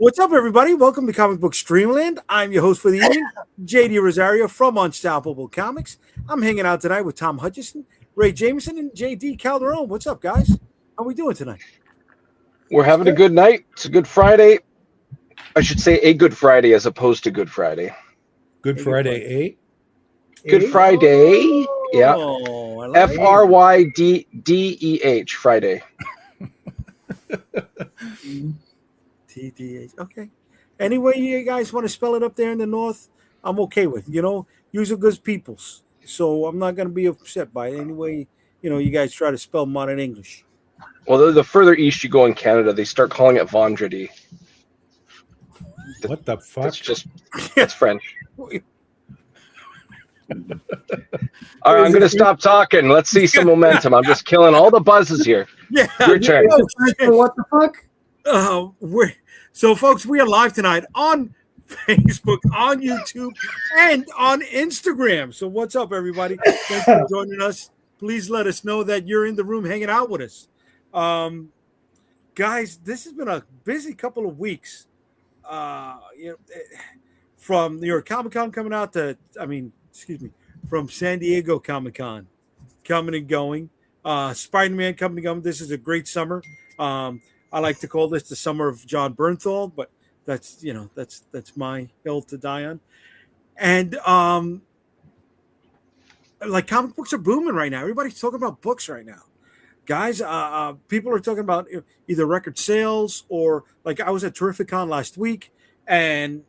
What's up, everybody? Welcome to Comic Book Streamland. I'm your host for the evening, JD Rosario from Unstoppable Comics. I'm hanging out tonight with Tom Hutchison, Ray Jameson, and JD Calderon. What's up, guys? How we doing tonight? We're having a good night. It's a good Friday. I should say a good Friday as opposed to Good Friday. Good Friday, eh? Good Friday. Yeah. Oh, like FRYDDEH, Friday. TDH. Okay. Any way you guys want to spell it up there in the north, I'm okay with. Use are good peoples. So I'm not going to be upset by it. Any way, you guys try to spell modern English. Well, the further east you go in Canada, they start calling it Vendredi. What the fuck? That's French. All right, I'm going to stop talking. Let's see some momentum. I'm just killing all the buzzes here. Yeah. Your turn. What the fuck? So, folks, we are live tonight on Facebook, on YouTube, and on Instagram. So what's up, everybody? Thanks for joining us. Please let us know that you're in the room hanging out with us. Guys, this has been a busy couple of weeks. From New York Comic Con coming out to, from San Diego Comic Con coming and going. Spider-Man coming and going. This is a great summer. I like to call this the summer of John Bernthal, but that's my hill to die on. And like comic books are booming right now. Everybody's talking about books right now. Guys, people are talking about either record sales or like I was at Terrificon last week, and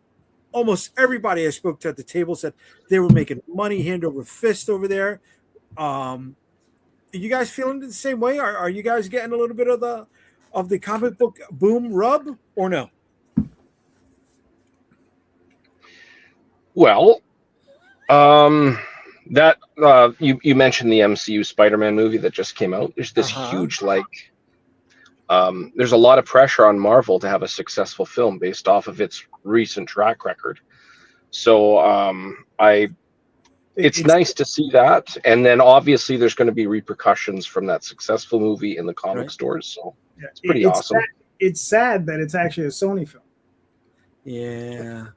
almost everybody I spoke to at the table said they were making money hand over fist over there. Are you guys feeling the same way? Are you guys getting a little bit of the comic book boom rub or no? Well, that you mentioned the MCU Spider-Man movie that just came out. There's this huge there's a lot of pressure on Marvel to have a successful film based off of its recent track record. So it's nice to see that, and then obviously there's going to be repercussions from that successful movie in the comic stores. So it's pretty awesome. It's sad that it's actually a Sony film. Yeah.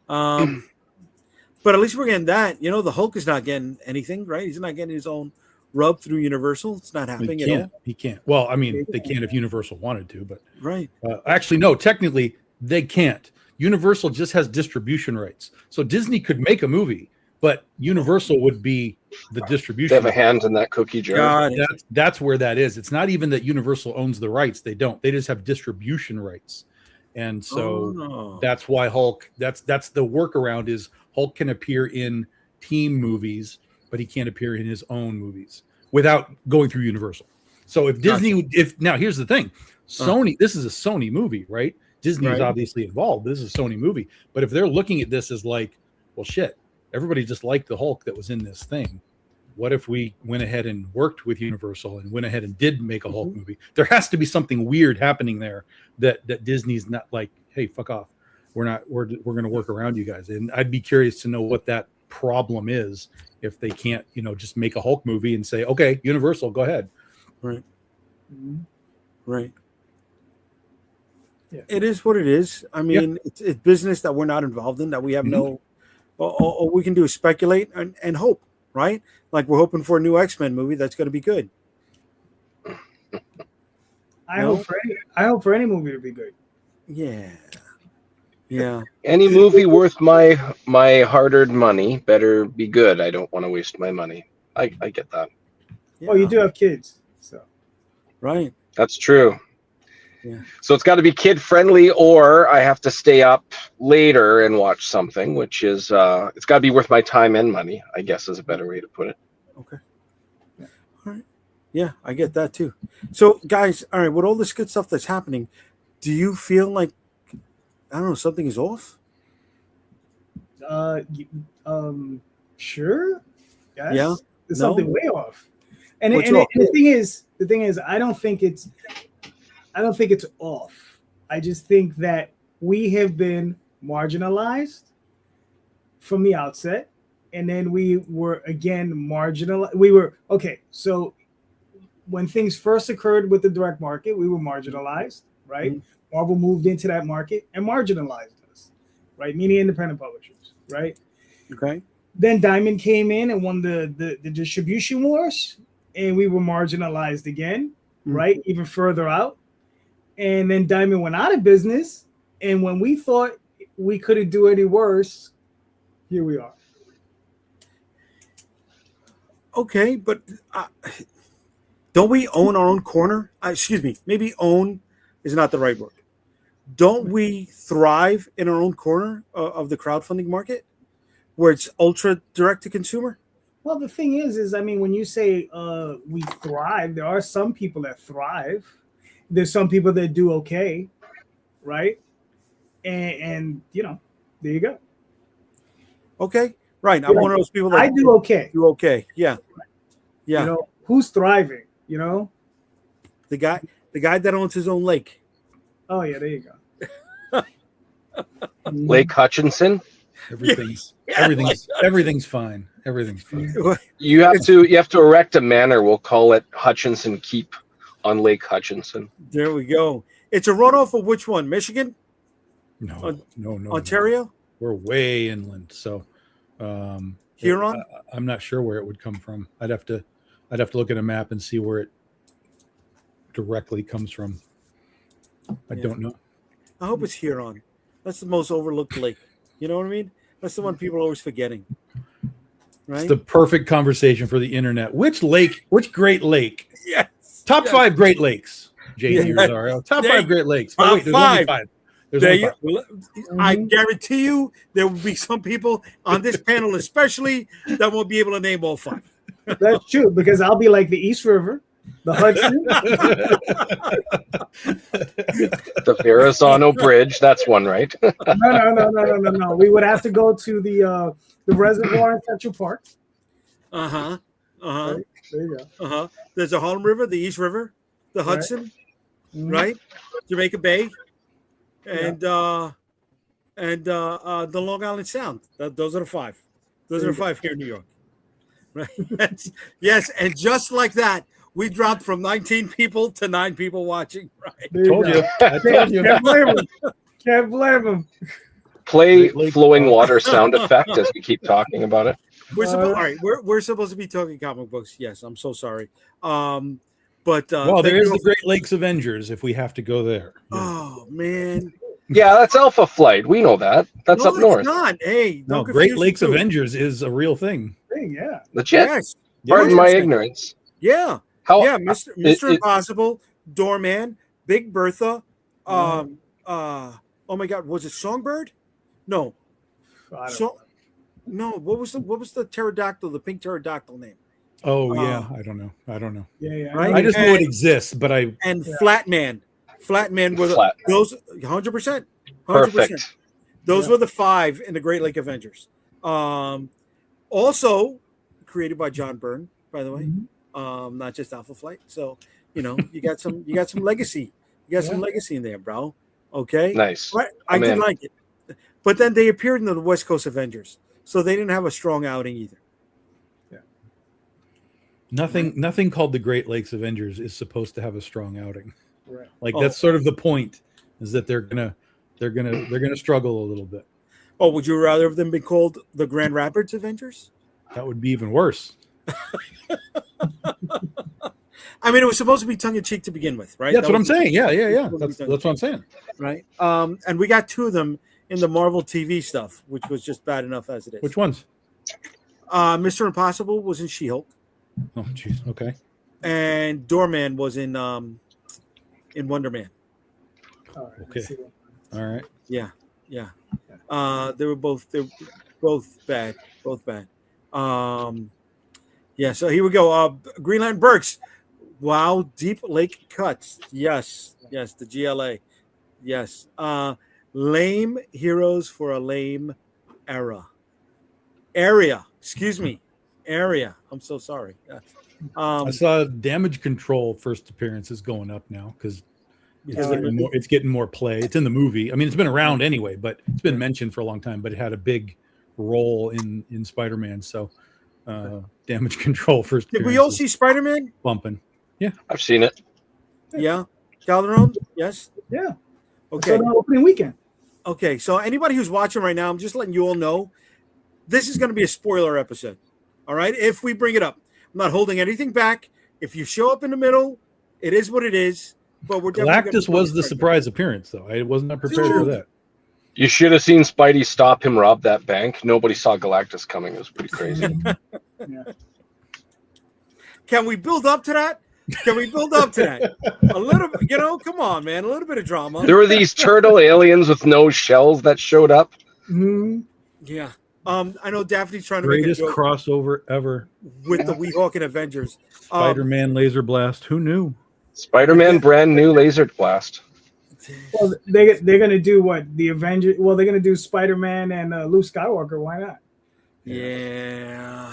But at least we're getting that. The Hulk is not getting anything, right? He's not getting his own rub through Universal. It's not happening at all. He can't. Well, I mean, they can if Universal wanted to, but right. Actually, no. Technically, they can't. Universal just has distribution rights, so Disney could make a movie, but Universal would be the distribution. They have a hand in that cookie jar. That's where that is. It's not even that Universal owns the rights. They don't. They just have distribution rights. And so that's why Hulk, that's the workaround is Hulk can appear in team movies, but he can't appear in his own movies without going through Universal. So if Disney, now here's the thing, Sony, this is a Sony movie, right? Disney is obviously involved. This is a Sony movie. But if they're looking at this as like, well, shit, everybody just liked the Hulk that was in this thing. What if we went ahead and worked with Universal and went ahead and did make a Hulk movie? There has to be something weird happening there that Disney's not like, hey, fuck off. We're going to work around you guys. And I'd be curious to know what that problem is if they can't, just make a Hulk movie and say, okay, Universal, go ahead. Right. Right. Yeah. It is what it is. I mean, it's business that we're not involved in, that we have no, all we can do is speculate and hope. Right? Like we're hoping for a new X-Men movie that's going to be good. I hope for any movie to be good. Yeah. Any movie worth my hard-earned money better be good. I don't want to waste my money. I get that. Yeah. Oh, you do have kids, so right. That's true. Yeah. So it's got to be kid-friendly, or I have to stay up later and watch something, which is it's got to be worth my time and money, I guess is a better way to put it. Okay. Yeah. All right. Yeah, I get that too. So, guys, all right, with all this good stuff that's happening, do you feel like, I don't know, something is off? Sure. Yes. Yeah. There's something way off. And the thing is, I don't think it's off. I just think that we have been marginalized from the outset, and then we were again marginalized. We were okay. So when things first occurred with the direct market, we were marginalized, right? Mm-hmm. Marvel moved into that market and marginalized us, right? Meaning independent publishers, right? Okay. Then Diamond came in and won the distribution wars, and we were marginalized again, right? Even further out. And then Diamond went out of business, and when we thought we couldn't do any worse, here we are. Okay, but don't we own our own corner? Excuse me, maybe own is not the right word. Don't we thrive in our own corner of the crowdfunding market, where it's ultra direct to consumer? Well, the thing is I mean, when you say we thrive, there are some people that thrive. There's some people that do okay, right? And you know, there you go. Okay, right. I'm one of those people that I do okay. Do okay, yeah, yeah. You know, who's thriving? You know, the guy that owns his own lake. Oh yeah, there you go. Lake Hutchinson. Everything's fine. Everything's fine. You have to erect a manor. We'll call it Hutchinson Keep on Lake Hutchinson. There we go. It's a runoff of which one? Michigan? No. Ontario? No. We're way inland, so Huron? I'm not sure where it would come from. I'd have to look at a map and see where it directly comes from. I don't know. I hope it's Huron. That's the most overlooked lake. You know what I mean? That's the one people are always forgetting. Right? It's the perfect conversation for the internet. Which Great Lake? Yes. Top 5 Great Lakes. JD Top 5 Great Lakes. Oh, wait, there's only 5. I guarantee you there will be some people on this panel especially that won't be able to name all 5. That's true, because I'll be like the East River, the Hudson, the Verrazano Bridge. That's one, right? No. We would have to go to the reservoir in Central Park. Right, there you go. There's the Harlem River, the East River, the Hudson, right? Jamaica Bay, and the Long Island Sound. Those are the 5. Those are the 5 here in New York. Right? Yes, and just like that, we dropped from 19 people to 9 people watching. Right? I told you. Can't blame them. Play flowing water sound effect as we keep talking about it. We're supposed to be talking comic books. Yes, I'm so sorry. But there is the Great Lakes Avengers if we have to go there. Oh man. Yeah, that's Alpha Flight. We know that. That's up north. Not. Hey, no, Great Lakes Avengers is a real thing. Yeah. Legit. Yes. Pardon my ignorance. Yeah. Mr. Impossible, Doorman, Big Bertha. Oh my God, was it Songbird? No. No. What was the pterodactyl? The pink pterodactyl name? Oh yeah, I don't know. Yeah. Right? I just know it exists, but Flatman were those 100%. Perfect. Those were the 5 in the Great Lake Avengers. Also created by John Byrne, by the way. Not just Alpha Flight. So, you got some legacy. You got some legacy in there, bro. Okay. Nice. Right? I did like it. But then they appeared in the West Coast Avengers. So they didn't have a strong outing either. Yeah. Nothing called the Great Lakes Avengers is supposed to have a strong outing. Right. Like that's sort of the point, is that they're gonna struggle a little bit. Oh, would you rather have them be called the Grand Rapids Avengers? That would be even worse. I mean, it was supposed to be tongue in cheek to begin with, right? That's what I'm saying. Yeah. That's what I'm saying. Right. And we got 2 of them in the Marvel TV stuff, which was just bad enough as it is. Which ones? Mr. Impossible was in She-Hulk. Oh, jeez. Okay. And Doorman was in Wonder Man. Okay. All right. Yeah. They were both bad. Both bad. Yeah. So here we go. Greenland Burks. Wow. Deep Lake Cuts. Yes. The GLA. Yes. Lame heroes for a lame area. Excuse me. Area. I'm so sorry. I saw Damage Control first appearance is going up now because it's getting more play. It's in the movie. I mean, it's been around anyway, but it's been mentioned for a long time. But it had a big role in Spider-Man. So Damage Control first. Did we all see Spider-Man? Bumping. I've seen it. Yeah, Calderon. Yes. Yeah. Okay. So opening weekend. Okay. So anybody who's watching right now, I'm just letting you all know this is going to be a spoiler episode. All right. If we bring it up, I'm not holding anything back. If you show up in the middle, it is what it is. But we're Galactus was the surprise appearance, though. I was not prepared for that. You should have seen Spidey stop him rob that bank. Nobody saw Galactus coming. It was pretty crazy. Yeah. Can we build up to that? Can we build up to that? A little bit, come on, man. A little bit of drama. There were these turtle aliens with no shells that showed up. Mm-hmm. Yeah. I know Daphne's trying to Greatest make a joke crossover ever. with the Weehawk and Avengers. Spider-Man laser blast. Who knew? Spider-Man brand new laser blast. Well, they're gonna do what the Avengers. Well, they're gonna do Spider-Man and Luke Skywalker. Why not? Yeah.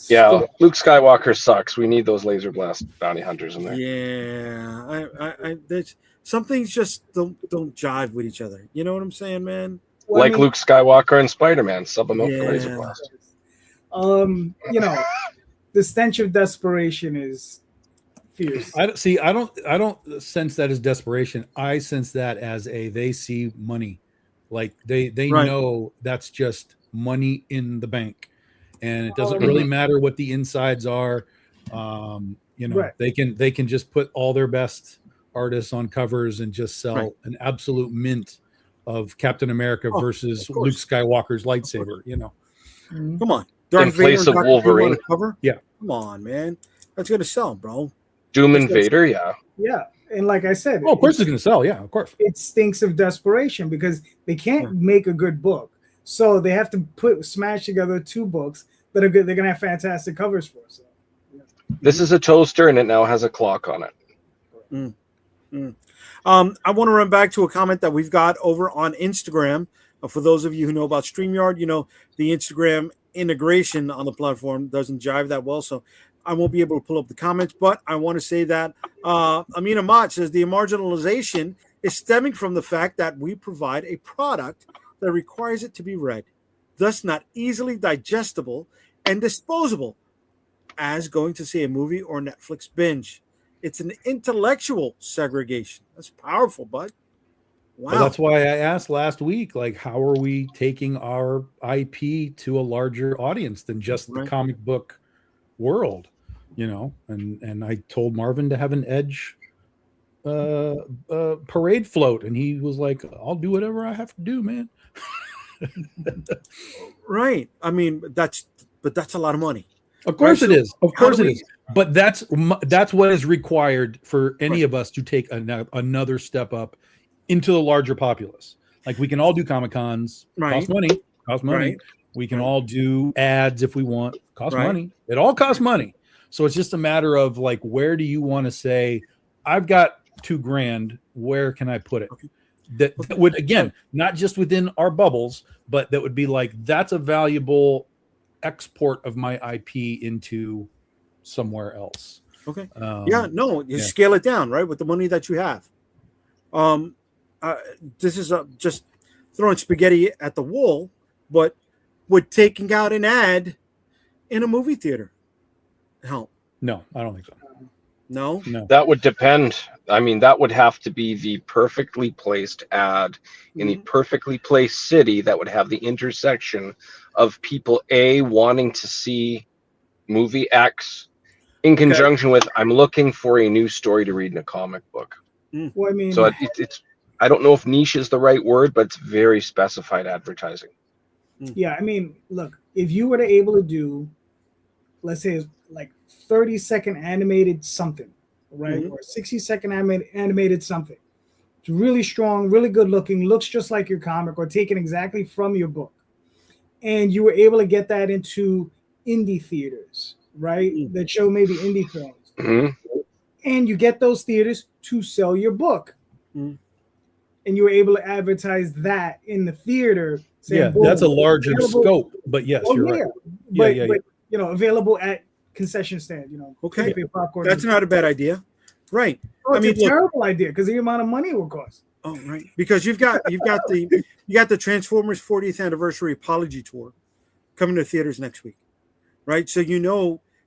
Yeah, Luke Skywalker sucks. We need those laser blast bounty hunters in there. Yeah. I there's some things just don't jive with each other. You know what I'm saying, man? Well, Like Luke Skywalker and Spider-Man. Sub them out for laser Yeah. blast. The stench of desperation is fierce. I don't sense that as desperation. I sense that as they see money. Like they Right. know that's just money in the bank. And it doesn't Oh, really matter what the insides are. Right. They can just put all their best artists on covers and just sell Right. an absolute mint of Captain America versus of course. Luke Skywalker's lightsaber. Mhm. Come on. Darth In place Vader of and Dr. Wolverine. Doom on the cover? Yeah. Come on, man. That's gonna sell, bro. Doom Invader, yeah. Yeah, and like I said, Oh, of course it's going to sell. Yeah, of course. it stinks of desperation because they can't make a good book, so they have to smash together two books that are good. They're gonna have fantastic covers for us. So. This is a toaster and it now has a clock on it. I want to run back to a comment that we've got over on Instagram. For those of you who know about StreamYard, the Instagram integration on the platform doesn't jive that well, so I won't be able to pull up the comments. But I want to say that Amina Mott says the marginalization is stemming from the fact that we provide a product that requires it to be read, thus not easily digestible and disposable, as going to see a movie or Netflix binge. It's an intellectual segregation. That's powerful, bud. Wow. Well, that's why I asked last week, like, how are we taking our IP to a larger audience than just the comic book world, And I told Marvin to have an Edge parade float, and he was like, "I'll do whatever I have to do, man." Right. I mean, that's a lot of money. Of course Right, it so is. Of how course do it we- is. But that's what is required for any of us to take another step up into the larger populace. Like we can all do Comic Cons, cost money. Right. We can all do ads if we want, cost Right. money. It all costs money. So it's just a matter of like, where do you want to say, I've got $2,000, where can I put it? Okay. That would, again, not just within our bubbles, but that would be like, that's a valuable export of my IP into somewhere else. Okay. You scale it down, right, with the money that you have. This is just throwing spaghetti at the wall, but would taking out an ad in a movie theater help? No, I don't think so. No. That would depend. I mean, that would have to be the perfectly placed ad in a perfectly placed city that would have the intersection of people wanting to see movie X in conjunction with I'm looking for a new story to read in a comic book. Well, I mean, So it's I don't know if niche is the right word, but it's very specified advertising. yeah, I mean, look, if you were to able to do, let's say, like 30-second animated something, right, or 60-second animated something, it's really strong, really good looking, looks just like your comic or taken exactly from your book, and you were able to get that into indie theaters, right, that show maybe indie films, and you get those theaters to sell your book. And you were able to advertise that in the theater. Saying, that's a larger scope, but yes, you're right. But available at concession stand. Okay, popcorn. That's not a bad idea, right? I mean, it's a terrible idea because the amount of money it will cost. Oh, right. Because you've got the Transformers 40th anniversary apology tour coming to theaters next week, right? So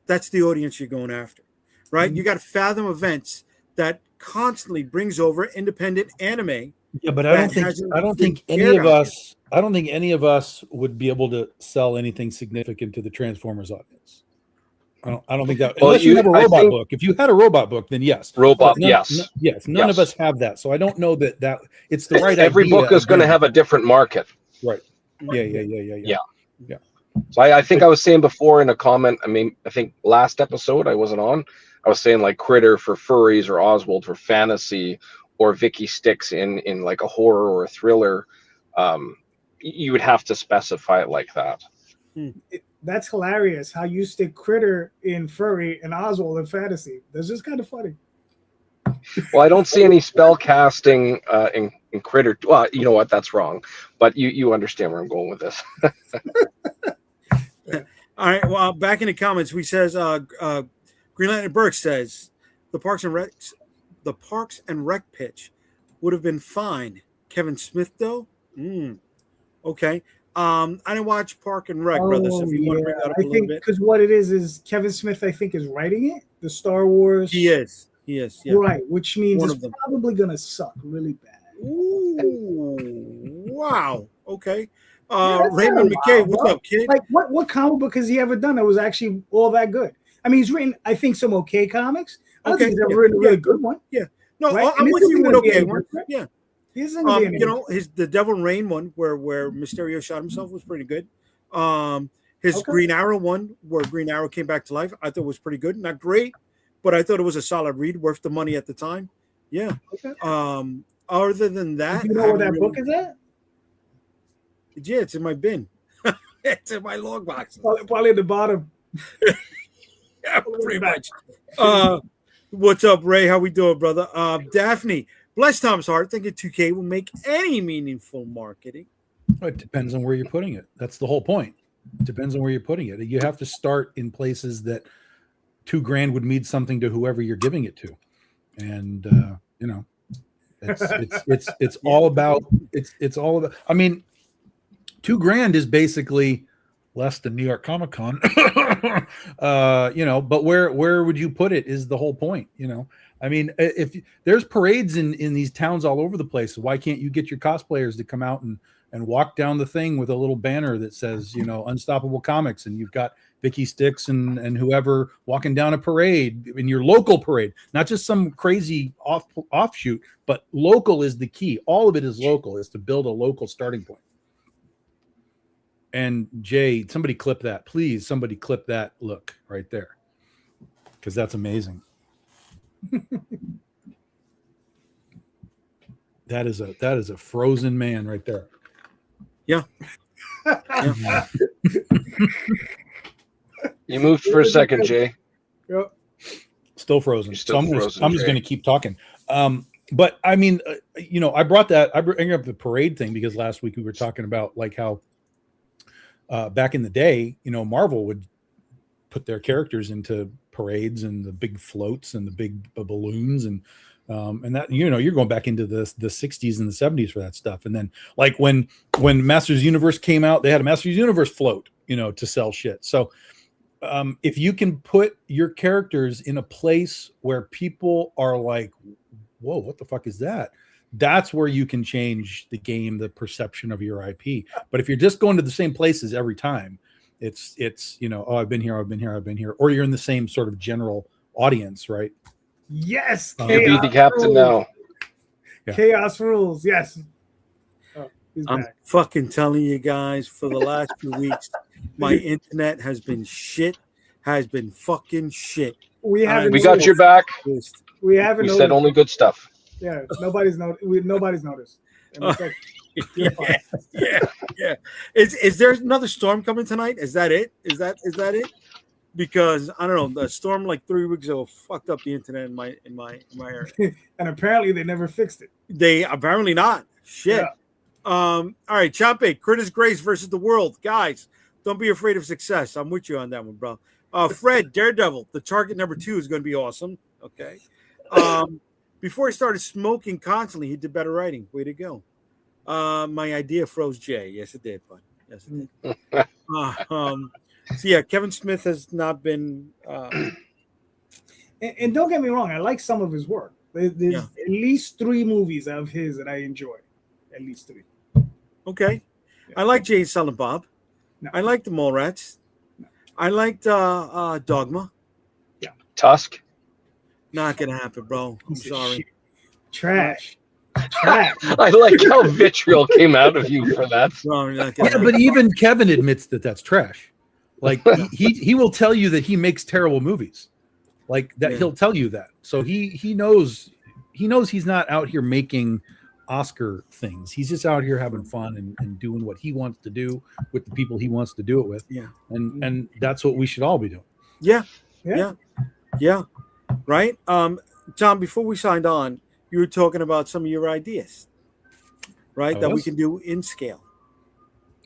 that's the audience you're going after, right? You got Fathom Events that constantly brings over independent anime. Yeah, but I don't think any of us would be able to sell anything significant to the Transformers audience. I don't think that, unless you have a robot book. If you had a robot book, then yes. Yes. None of us have that, so I don't know that it's the right Every idea. book is going to have a different market. Right. Yeah. So I think I was saying before in a comment, I think last episode I wasn't on, I was saying like Critter for furries or Oswald for fantasy or Vicky Sticks in like a horror or a thriller. You would have to specify it like that. That's hilarious how you stick Critter in furry and Oswald in fantasy. That's just kind of funny. Well, I don't see any spell casting in Critter. Well, you know what? That's wrong. But you understand where I'm going with this. All right. Well, back in the comments, we says Green Lantern Burke says the Parks and Rec pitch would have been fine. Kevin Smith though. Okay. I didn't watch Park and Rec, brother. So if you want to bring that up a little bit, because what it is Kevin Smith, I think, is writing it. The Star Wars. He is. Yeah. Right, which means it's probably gonna suck really bad. Ooh, wow. Okay. Raymond McKay, what's up, kid? Like, what comic book has he ever done that was actually all that good? I mean, he's written, I think, some okay comics. I don't think he's ever written a really good one. Yeah. No, right? I'm with you with okay one. Yeah. The Devil Rain one where Mysterio shot himself was pretty good. His Green Arrow one where Green Arrow came back to life, I thought was pretty good. Not great, but I thought it was a solid read, worth the money at the time. Yeah. Okay. Other than that, you know where that book is at? Yeah, it's in my bin. It's in my log box. Probably at the bottom. Yeah, pretty much. What's up, Ray? How we doing, brother? Daphne, bless Tom's heart, thinking 2K will make any meaningful marketing. It depends on where you're putting it. That's the whole point. It depends on where you're putting it. You have to start in places that $2,000 would mean something to whoever you're giving it to, and it's all about it's all about. I mean, $2,000 is basically less than New York Comic Con, but where would you put it is the whole point, I mean, if there's parades in these towns all over the place, why can't you get your cosplayers to come out and walk down the thing with a little banner that says, Unstoppable Comics, and you've got Vicky Sticks and whoever walking down a parade in your local parade, not just some crazy offshoot, but local is the key. All of it is local, is to build a local starting point. And Jay, somebody clip that, please. Somebody clip that look right there, because that's amazing. That is a frozen man right there. Yeah. You moved for a second, Jay. Yep. Still frozen. I'm just going to keep talking. But I mean, I brought that. I bring up the parade thing because last week we were talking about like how back in the day, Marvel would put their characters into parades and the big floats and the big balloons and that, you're going back into the 60s and the 70s for that stuff. And then like when Masters Universe came out, they had a Masters Universe float, to sell shit. So if you can put your characters in a place where people are like, whoa, what the fuck is that? That's where you can change the game, the perception of your IP. But if you're just going to the same places every time, it's I've been here, or you're in the same sort of general audience, right? Yes, you be the captain now. Yeah. Chaos rules. Yes. I'm fucking telling you guys, for the last few weeks, my internet has been fucking shit. We got your back. We haven't. We said only good stuff. Yeah, nobody's noticed. Yeah. Is there another storm coming tonight? Is that it? Is that it? Because I don't know, the storm like 3 weeks ago fucked up the internet in my area. And apparently they never fixed it. They apparently not. Shit. Yeah. All right, Chope, Curtis Grace versus the world. Guys, don't be afraid of success. I'm with you on that one, bro. Fred, Daredevil, the target number 2 is going to be awesome. Okay. Before he started smoking constantly, he did better writing. Way to go. My idea froze Jay. Yes, it did, bud. Yes, it did. So, yeah, Kevin Smith has not been... And don't get me wrong, I like some of his work. There's at least 3 movies of his that I enjoy. At least 3. Okay. Yeah. I like Jay and Silent Bob. No. I like the Mallrats. No. I liked Dogma. Tusk. Not gonna happen, bro. I'm Piece of sorry. shit. Trash. Trash. I like how vitriol came out of you for that. No, not gonna Yeah, happen. but even Kevin admits that that's trash. Like he will tell you that he makes terrible movies. Like that, he'll tell you that. So he knows he's not out here making Oscar things. He's just out here having fun and doing what he wants to do with the people he wants to do it with. Yeah. And that's what we should all be doing. Yeah. Yeah. Right. Tom, before we signed on, you were talking about some of your ideas, right? I That we was? can do in scale.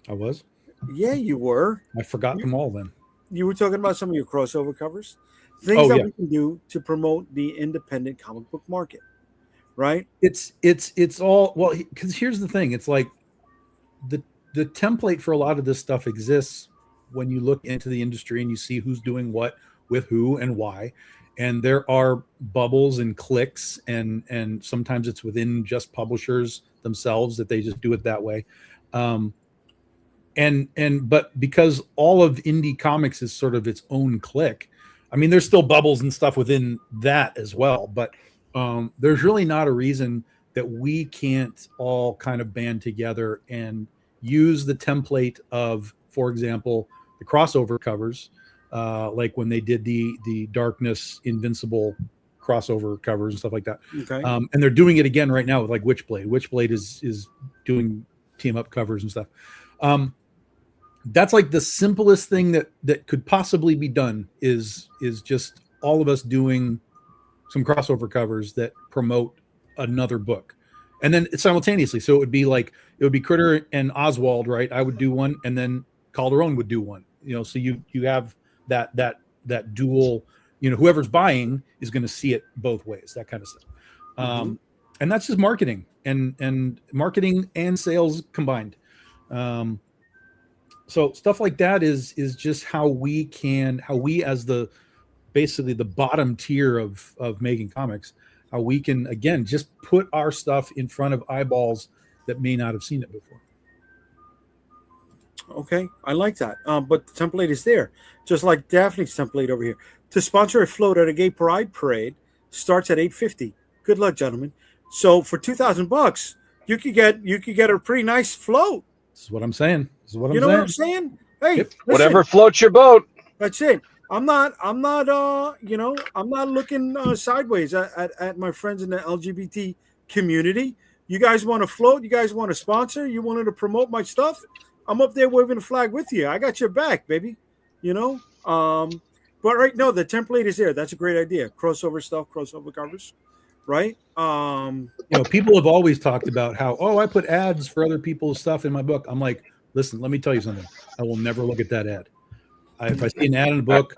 I was. Yeah, you were. I forgot them all then. You were talking about some of your crossover covers, things that yeah. we can do to promote the independent comic book market, right? It's all well, because here's the thing. It's like the template for a lot of this stuff exists when you look into the industry and you see who's doing what with who and why. And there are bubbles and cliques, and sometimes it's within just publishers themselves that they just do it that way. But because all of indie comics is sort of its own clique, I mean, there's still bubbles and stuff within that as well, but there's really not a reason that we can't all kind of band together and use the template of, for example, the crossover covers, like when they did the Darkness Invincible crossover covers and stuff like that. Okay. And they're doing it again right now with like Witchblade. Witchblade is doing team up covers and stuff. That's like the simplest thing that could possibly be done is just all of us doing some crossover covers that promote another book. And then simultaneously, so it would be Critter and Oswald, right? I would do one, and then Calderon would do one. So you have that dual, whoever's buying is going to see it both ways, that kind of stuff. And that's just marketing and marketing and sales combined. So stuff like that is just how we as basically the bottom tier of making comics, how we can, again, just put our stuff in front of eyeballs that may not have seen it before. Okay, I like that. But the template is there, just like Daphne's template over here. To sponsor a float at a gay pride parade starts at $850. Good luck, gentlemen. So for $2,000, you could get a pretty nice float. This is what I'm saying. What I'm saying? Hey, Yep. Whatever floats your boat. That's it. I'm not looking sideways at my friends in the LGBT community. You guys want to float? You guys want to sponsor? You wanted to promote my stuff? I'm up there waving the flag with you. I got your back, baby. But right now the template is there. That's a great idea. Crossover stuff, crossover covers, right? People have always talked about how, I put ads for other people's stuff in my book. I'm like, listen, let me tell you something. I will never look at that ad. If I see an ad in a book,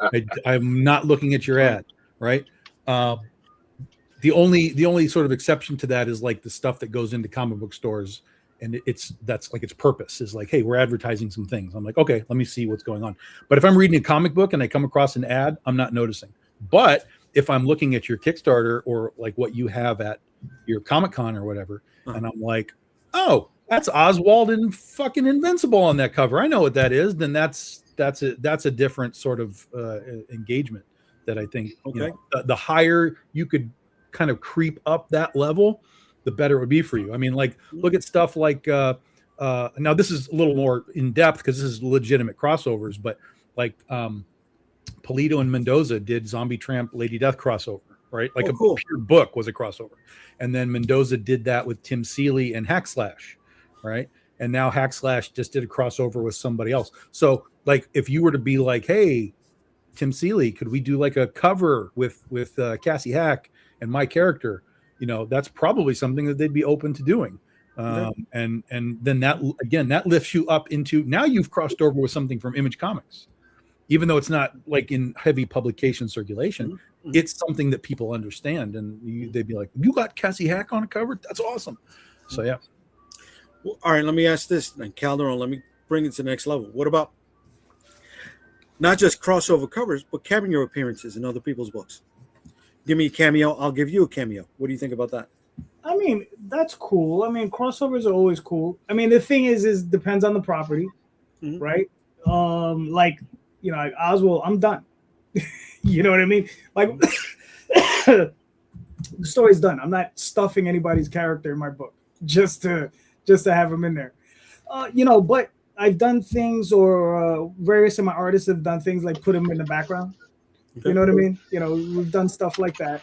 I'm not looking at your ad, right? The only sort of exception to that is like the stuff that goes into comic book stores, and that's like its purpose is like, hey, we're advertising some things. I'm like, okay, let me see what's going on. But if I'm reading a comic book and I come across an ad, I'm not noticing. But if I'm looking at your Kickstarter or like what you have at your Comic-Con or whatever, and I'm like, oh, that's Oswald and fucking Invincible on that cover, I know what that is, then that's a different sort of engagement that I think, the higher you could kind of creep up that level, the better it would be for you. I mean, like, look at stuff like now this is a little more in depth because this is legitimate crossovers, but like Polito and Mendoza did Zombie Tramp Lady Death crossover, right? Like cool. Pure book was a crossover. And then Mendoza did that with Tim Seeley and Hackslash, right? And now Hackslash just did a crossover with somebody else. So like, if you were to be like, hey, Tim Seeley, could we do like a cover with Cassie Hack and my character? That's probably something that they'd be open to doing. And then that lifts you up into, now you've crossed over with something from Image Comics, even though it's not like in heavy publication circulation. It's something that people understand, and they'd be like, you got Cassie Hack on a cover? That's awesome. So yeah. Well, all right, let me ask this then, Calderon. Let me bring it to the next level. What about not just crossover covers, but cameo appearances in other people's books? give me a cameo, I'll give you a cameo. What do you think about that? I mean, that's cool. I mean, crossovers are always cool. I mean, the thing is depends on the property, right? Like, you know, like Oswald, I'm done. You know what I mean? Like, the story's done. I'm not stuffing anybody's character in my book just to have them in there. You know, but I've done things, or various of my artists have done things like put them in the background. Okay. You know what I mean? You know, we've done stuff like that.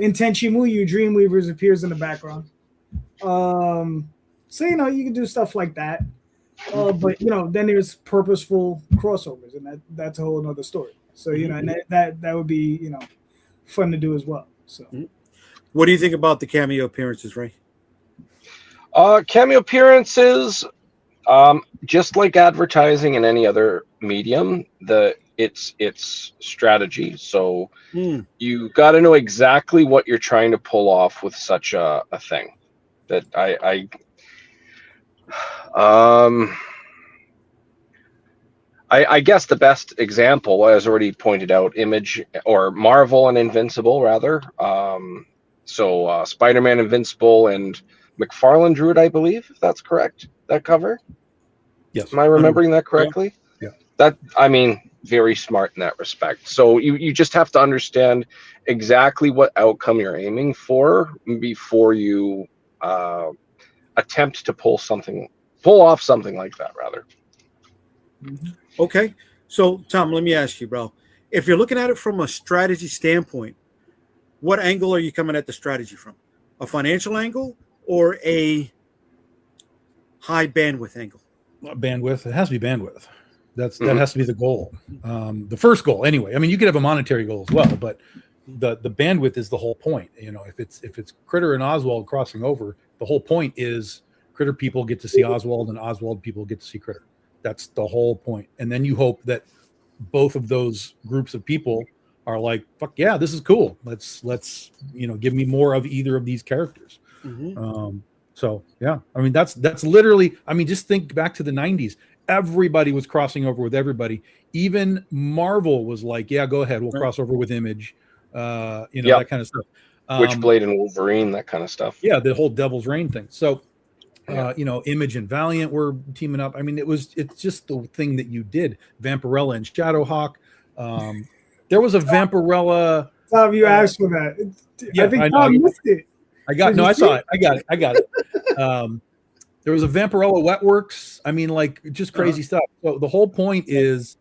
In Tenchi Muyo, Dreamweavers appears in the background. So, you know, you can do stuff like that. But, you know, then there's purposeful crossovers, and that's a whole other story. So, you know, and that would be, you know, fun to do as well. So, what do you think about the cameo appearances, Ray? Cameo appearances, just like advertising in any other medium, it's strategy. So you got to know exactly what you're trying to pull off with such a thing. That I guess the best example, as already pointed out, Image or Marvel and Invincible, rather. So Spider-Man, Invincible, and McFarlane drew it, I believe, if that's correct. That cover. Yes. Am I remembering that correctly? Yeah. That, I mean, very smart in that respect. So you just have to understand exactly what outcome you're aiming for before you attempt to pull off something like that, rather. Okay. So, Tom, let me ask you, bro. If you're looking at it from a strategy standpoint, what angle are you coming at the strategy from? A financial angle or a high bandwidth angle? Bandwidth. It has to be bandwidth. That has to be the goal. The first goal, anyway. I mean, you could have a monetary goal as well, but the bandwidth is the whole point. You know, if it's Critter and Oswald crossing over, the whole point is Critter people get to see Oswald and Oswald people get to see Critter. That's the whole point. And then you hope that both of those groups of people are like, fuck yeah, this is cool. Let's you know, give me more of either of these characters. So yeah, I mean, that's literally, I mean, just think back to the 90s. Everybody was crossing over with everybody. Even Marvel was like, yeah, go ahead, we'll cross over with Image, you know, that kind of stuff. Witchblade and Wolverine, that kind of stuff. Yeah, the whole Devil's Reign thing. So you know, Image and Valiant were teaming up. I mean, it's just the thing that you did. Vampirella and Shadowhawk. There was a Vampirella. Tom, you asked for that. Yeah, I think Tom missed it. I saw it. I got it. There was a Vampirella Wetworks. I mean, like, just crazy stuff. So the whole point is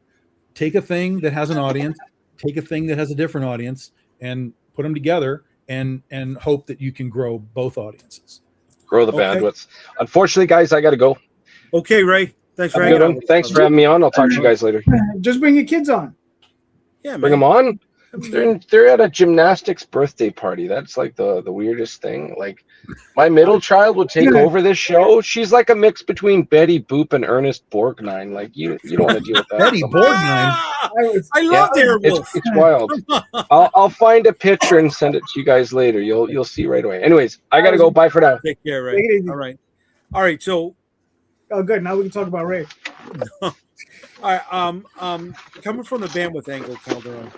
take a thing that has an audience, take a thing that has a different audience, and put them together and hope that you can grow both audiences. Grow the bandwidth. Unfortunately, guys, I got to go. Okay, Ray. Thanks for hanging on. Thanks for having me on. I'll talk to you guys later. Just bring your kids on. Yeah, man. Bring them on. They're at a gymnastics birthday party. That's like the weirdest thing. Like, my middle child would take over this show. She's like a mix between Betty Boop and Ernest Borgnine. Like, you don't want to deal with that. Betty Borgnine. I love Airwolf. It's wild. I'll find a picture and send it to you guys later. You'll see right away. Anyways, I gotta go. Bye for now. Take care, Ray. All right. So, good. Now we can talk about Ray. All right. Coming from the bandwidth angle, Calderon,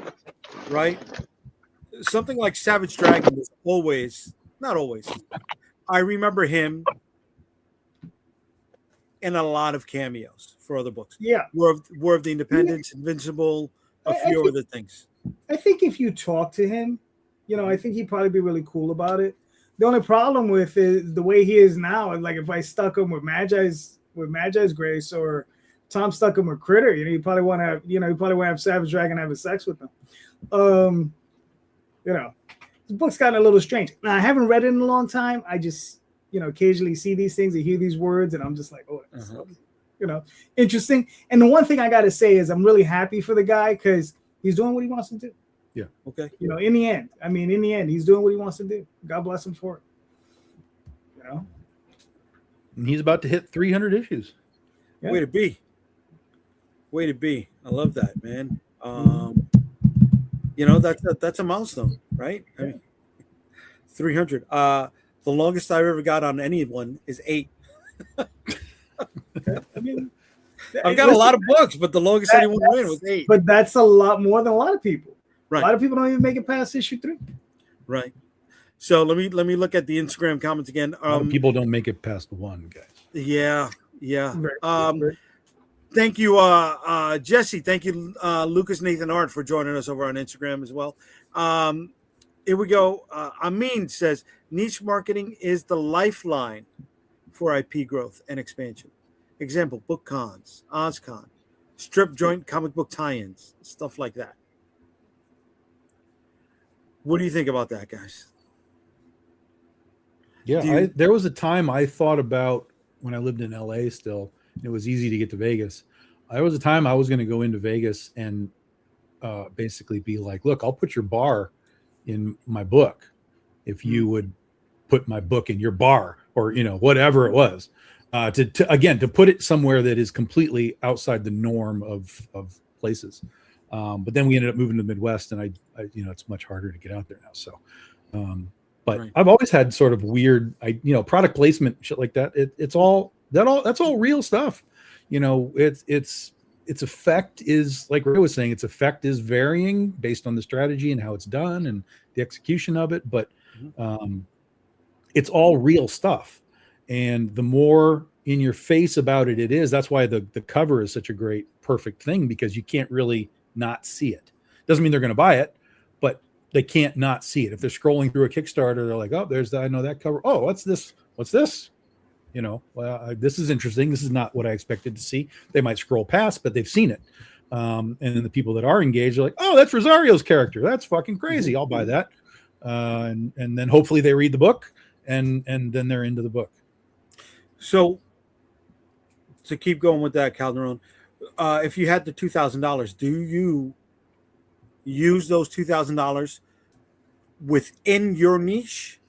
right? Something like Savage Dragon is always, not always. I remember him in a lot of cameos for other books. Yeah. War of the Independents, Invincible, a few other things. I think if you talk to him, you know, I think he'd probably be really cool about it. The only problem with is the way he is now. Like, if I stuck him with Magi's Grace, or Tom stuck him with Critter, you know, you probably want to have Savage Dragon having sex with them. You know, the book's gotten a little strange. Now, I haven't read it in a long time. I just, you know, occasionally see these things and hear these words, and I'm just like, oh, you know, interesting. And the one thing I got to say is I'm really happy for the guy because he's doing what he wants to do. Yeah. Okay. You know, in the end, he's doing what he wants to do. God bless him for it. You know, and he's about to hit 300 issues. Yeah. Way to be. I love that, man. You know, that's a milestone, right? I mean, 300. The longest I've ever got on anyone is 8. I mean, I've got a lot of books, but the longest anyone ran was 8. But that's a lot more than a lot of people. Right. A lot of people don't even make it past issue 3. Right. So let me look at the Instagram comments again. People don't make it past 1, guys. Yeah. Right. Thank you, Jesse. Thank you, Lucas Nathan Art, for joining us over on Instagram as well. Here we go. Amin says niche marketing is the lifeline for IP growth and expansion. Example: book cons, OzCon, strip joint comic book tie-ins, stuff like that. What do you think about that, guys? Yeah, there was a time I thought about when I lived in LA still. It was easy to get to Vegas. There was a time I was going to go into Vegas and basically be like, look, I'll put your bar in my book if you would put my book in your bar, or, you know, whatever it was, to put it somewhere that is completely outside the norm of places. But then we ended up moving to the Midwest, and I it's much harder to get out there now. So, but right. I've always had sort of weird, product placement, shit like that. That's all real stuff. You know, its effect is, like Ray was saying, its effect is varying based on the strategy and how it's done and the execution of it. But it's all real stuff. And the more in your face about it is, that's why the cover is such a great, perfect thing, because you can't really not see it. Doesn't mean they're going to buy it, but they can't not see it. If they're scrolling through a Kickstarter, they're like, oh, I know that cover. Oh, what's this? What's this? You know, this is interesting. This is not what I expected to see. They might scroll past, but they've seen it. And then the people that are engaged are like, oh, that's Rosario's character. That's fucking crazy. I'll buy that. And then hopefully they read the book, and then they're into the book. So to keep going with that, Calderon, if you had the $2,000, do you use those $2,000 within your niche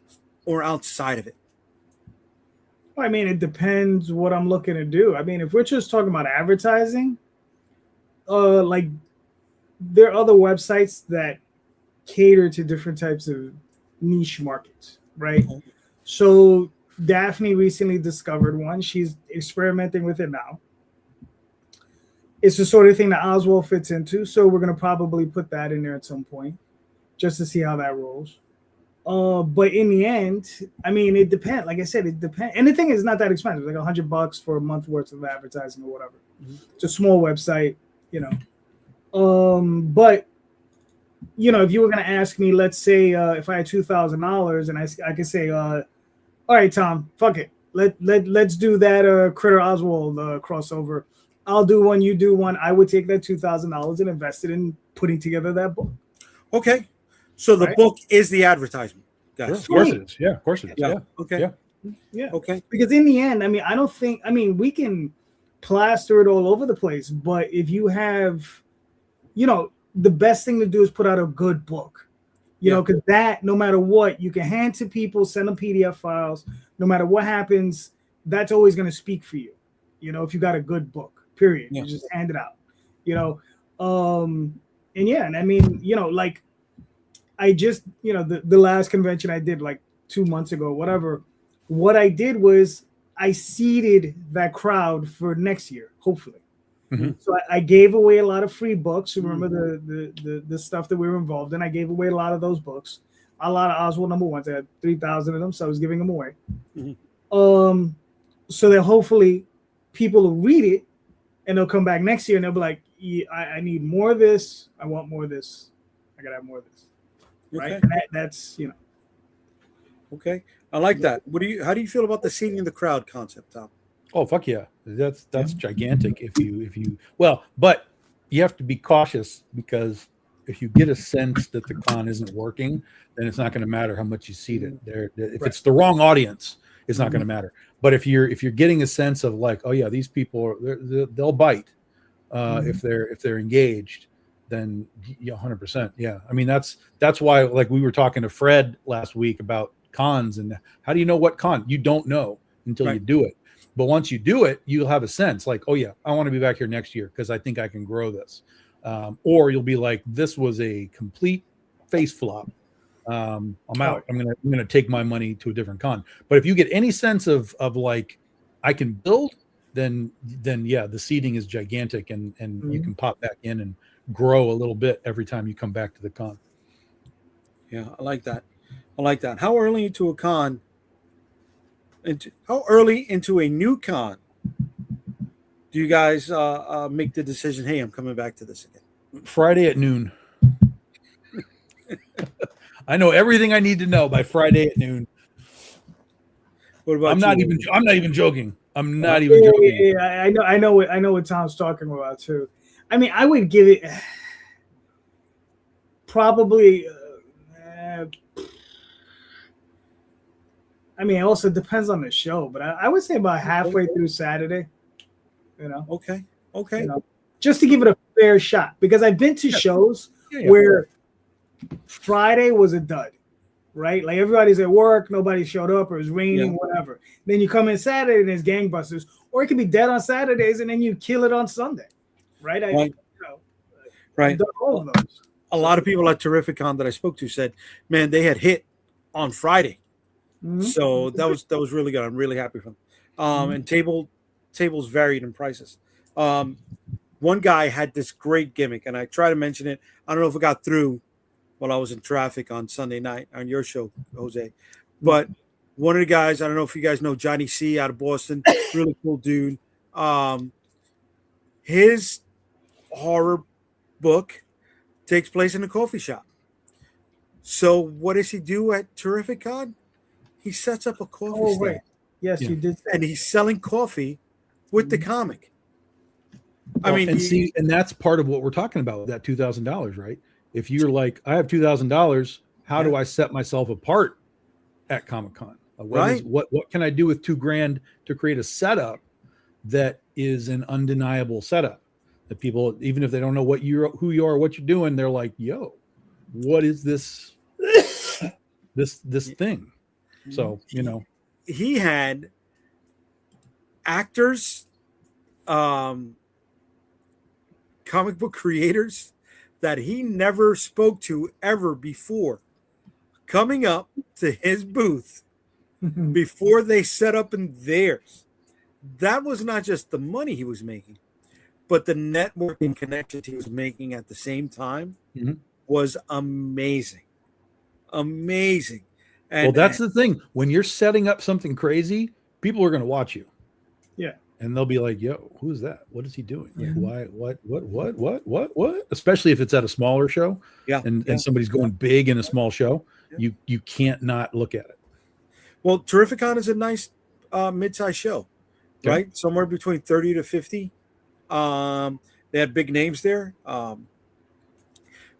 or outside of it? I mean, it depends what I'm looking to do. I mean, if we're just talking about advertising, like there are other websites that cater to different types of niche markets, right? Mm-hmm. So Daphne recently discovered one. She's experimenting with it now. It's the sort of thing that Oswald fits into, so we're going to probably put that in there at some point just to see how that rolls. But in the end, I mean, it depends. Like I said, it depends. And the thing is, not that expensive, like $100 for a month worth of advertising or whatever. Mm-hmm. It's a small website, you know. But you know, if you were going to ask me, let's say if I had $2,000 and I could say, all right, Tom, fuck it, let's do that Critter Oswald crossover. I'll do one, you do one. I would take that $2,000 and invest it in putting together that book. Okay. So the book is the advertisement, guys. Sure, of course it is. Yeah, of course it is. Yeah. Okay. Yeah. Okay. Because in the end, I mean, we can plaster it all over the place, but if you have, you know, the best thing to do is put out a good book, you know, because that, no matter what, you can hand to people, send them PDF files, no matter what happens, that's always going to speak for you. You know, if you got a good book, period, you just hand it out, you know? And I mean, you know, like, I just, you know, the last convention I did like 2 months ago, whatever, what I did was I seeded that crowd for next year, hopefully. Mm-hmm. So I gave away a lot of free books. Remember the stuff that we were involved in? I gave away a lot of those books, a lot of Oswald #1s. I had 3,000 of them, so I was giving them away. Mm-hmm. So that hopefully people will read it and they'll come back next year and they'll be like, I need more of this. I want more of this. I gotta have more of this. Right. Okay. That's, you know. Okay. I like that. How do you feel about the seeding the crowd concept, Tom? Oh, fuck yeah. That's gigantic. But you have to be cautious, because if you get a sense that the con isn't working, then it's not going to matter how much you seed it. If it's the wrong audience, it's not going to matter. But if you're getting a sense of like, oh yeah, these people they'll bite if they're engaged, then 100%. Yeah. I mean, that's why, like, we were talking to Fred last week about cons, and how do you know what con? You don't know until you do it. But once you do it, you'll have a sense like, oh yeah, I want to be back here next year because I think I can grow this. Or you'll be like, this was a complete face flop. I'm out. I'm gonna take my money to a different con. But if you get any sense of like, I can build, then yeah, the seeding is gigantic, and you can pop back in and grow a little bit every time you come back to the con. Yeah, I like that. I like that. How early into a con? How early into a new con do you guys make the decision? Hey, I'm coming back to this again. Friday at noon. I know everything I need to know by Friday at noon. What about I'm you? not even joking. I'm not even joking. Yeah, I know what Tom's talking about too. I mean, I would give it probably. I mean, it also depends on the show, but I would say about halfway through Saturday. You know. Okay. You know, just to give it a fair shot, because I've been to shows Yeah. where Friday was a dud, right? Like everybody's at work, nobody showed up, or it's raining, whatever. Then you come in Saturday and it's gangbusters, or it can be dead on Saturdays and then you kill it on Sunday, right? Right. I've done all of those. A lot of people at Terrificon that I spoke to said, "Man, they had hit on Friday." Mhm. So that was really good. I'm really happy for them. And tables varied in prices. One guy had this great gimmick, and I try to mention it. I don't know if it got through while I was in traffic on Sunday night on your show, Jose. But one of the guys, I don't know if you guys know Johnny C out of Boston, really cool dude. His horror book takes place in a coffee shop. So what does he do at Terrificon? He sets up a coffee stand. Right. Yes, you did. And he's selling coffee with the comic. Well, and that's part of what we're talking about with that $2,000, right? If you're like, I have $2,000, how do I set myself apart at Comic-Con? What can I do with $2,000 to create a setup that is an undeniable setup that people, even if they don't know who you are, what you're doing, they're like, yo, what is this this thing? So, you know, he had actors, comic book creators that he never spoke to ever before coming up to his booth before they set up in theirs. That was not just the money he was making, but the networking connections he was making at the same time was amazing. Amazing. And, that's the thing. When you're setting up something crazy, people are going to watch you. Yeah. And they'll be like, yo, who's that? What is he doing? Yeah. Why? What? Especially if it's at a smaller show. Yeah. And somebody's going big in a small show. Yeah. You can't not look at it. Well, Terrificon is a nice mid-sized show, right? Somewhere between 30 to 50. They had big names there.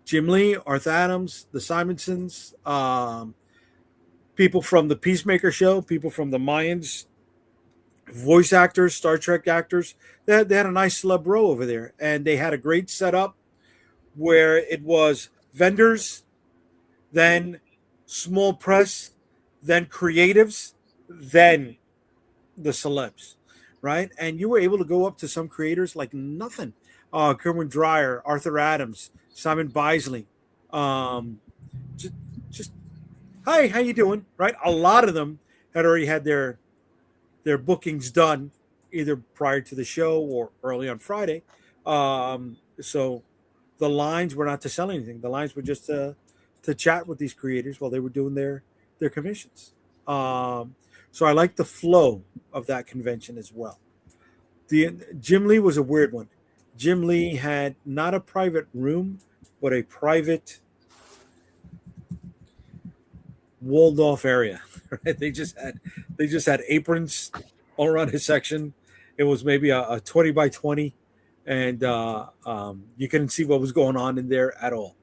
Jim Lee, Arthur Adams, the Simonsons, people from the Peacemaker show, people from the Mayans, voice actors, Star Trek actors. They had a nice celeb row over there, and they had a great setup where it was vendors, then small press, then creatives, then the celebs, right? And you were able to go up to some creators like nothing. Kerwin Dreyer, Arthur Adams, Simon Bisley, just hi, how you doing? Right? A lot of them had already had their bookings done either prior to the show or early on Friday. So the lines were not to sell anything. The lines were just to chat with these creators while they were doing their commissions. So I like the flow of that convention as well. Jim Lee was a weird one. Jim Lee had not a private room, but a private walled off area. Right? They just had aprons all around his section. It was maybe a 20 by 20, and you couldn't see what was going on in there at all.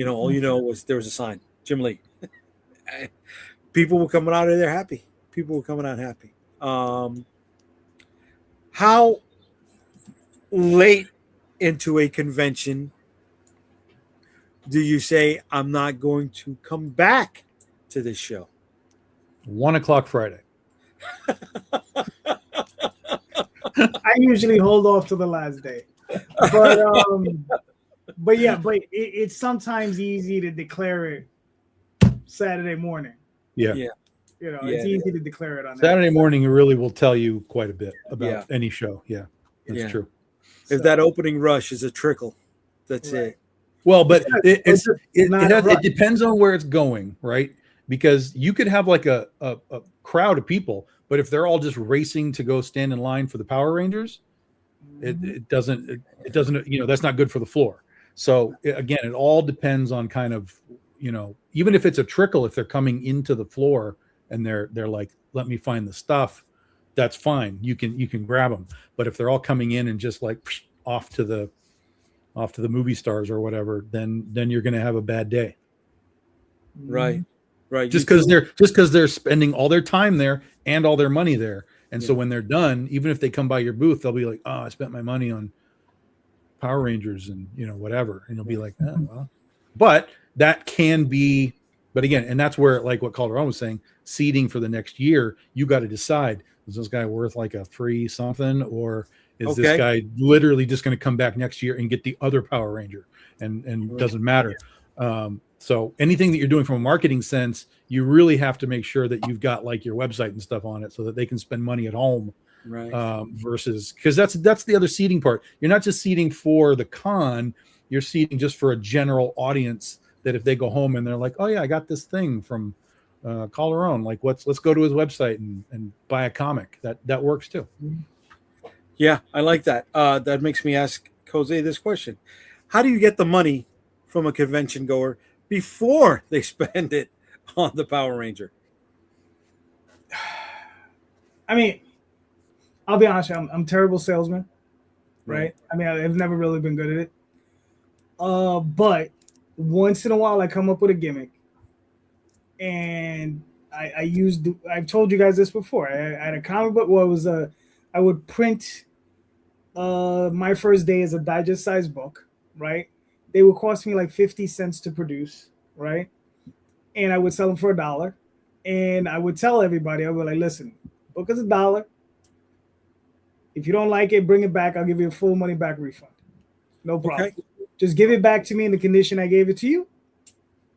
All you know was there was a sign, Jim Lee. People were coming out of there happy. How late into a convention do you say, I'm not going to come back to this show? 1:00 Friday. I usually hold off to the last day, but it's sometimes easy to declare it Saturday morning. Yeah. It's easy to declare it on Saturday morning. It really will tell you quite a bit about any show. Yeah, that's true. If that opening rush is a trickle. That's Right. it. Well, but It's not a rush. it depends on where it's going, right? Because you could have like a crowd of people, but if they're all just racing to go stand in line for the Power Rangers, it doesn't that's not good for the floor. So again, it all depends on kind of, even if it's a trickle, if they're coming into the floor and they're like, let me find the stuff, that's fine. You can grab them. But if they're all coming in and just like off to the movie stars or whatever, then you're going to have a bad day. Right. Just because they're spending all their time there and all their money there. And so when they're done, even if they come by your booth, they'll be like, oh, I spent my money on Power Rangers and whatever. And you'll be like, oh, well. But that can be, but again, and that's where, like what Calderon was saying, seeding for the next year, you got to decide, is this guy worth like a free something, or is this guy literally just going to come back next year and get the other Power Ranger and doesn't matter. So anything that you're doing from a marketing sense, you really have to make sure that you've got like your website and stuff on it so that they can spend money at home. Right. Versus, because that's the other seeding part. You're not just seeding for the con, you're seeding just for a general audience that if they go home and they're like, oh yeah, I got this thing from Calderon, like let's go to his website and buy a comic. That works too. Yeah, I like that. That makes me ask Jose this question. How do you get the money from a convention goer before they spend it on the Power Ranger? I mean, I'll be honest, I'm a terrible salesman, right? I mean, I've never really been good at it. But once in a while, I come up with a gimmick, and I've told you guys this before. I had a comic book where I would print my first day as a digest size book, right? They would cost me like 50 cents to produce, right? And I would sell them for $1. And I would tell everybody, I would be like, listen, book is $1. If you don't like it, bring it back. I'll give you a full money back refund. No problem. Okay. Just give it back to me in the condition I gave it to you.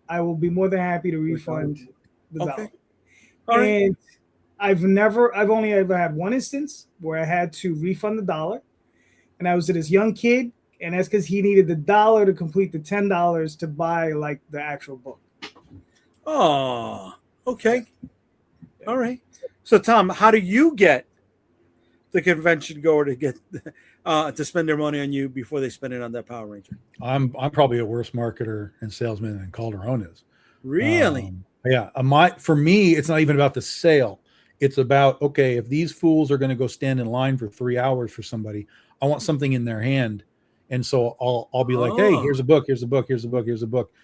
I will be more than happy to refund the $1. And I've only ever had one instance where I had to refund the $1. And I was to this young kid, and that's because he needed the $1 to complete the $10 to buy like the actual book. Oh, okay. All right. So Tom, how do you get the convention goer to get to spend their money on you before they spend it on that Power Ranger? I'm probably a worse marketer and salesman than Calderon is. Really? Yeah. For me, it's not even about the sale. It's about, okay, if these fools are going to go stand in line for 3 hours for somebody, I want something in their hand. And so I'll be like, hey, here's a book.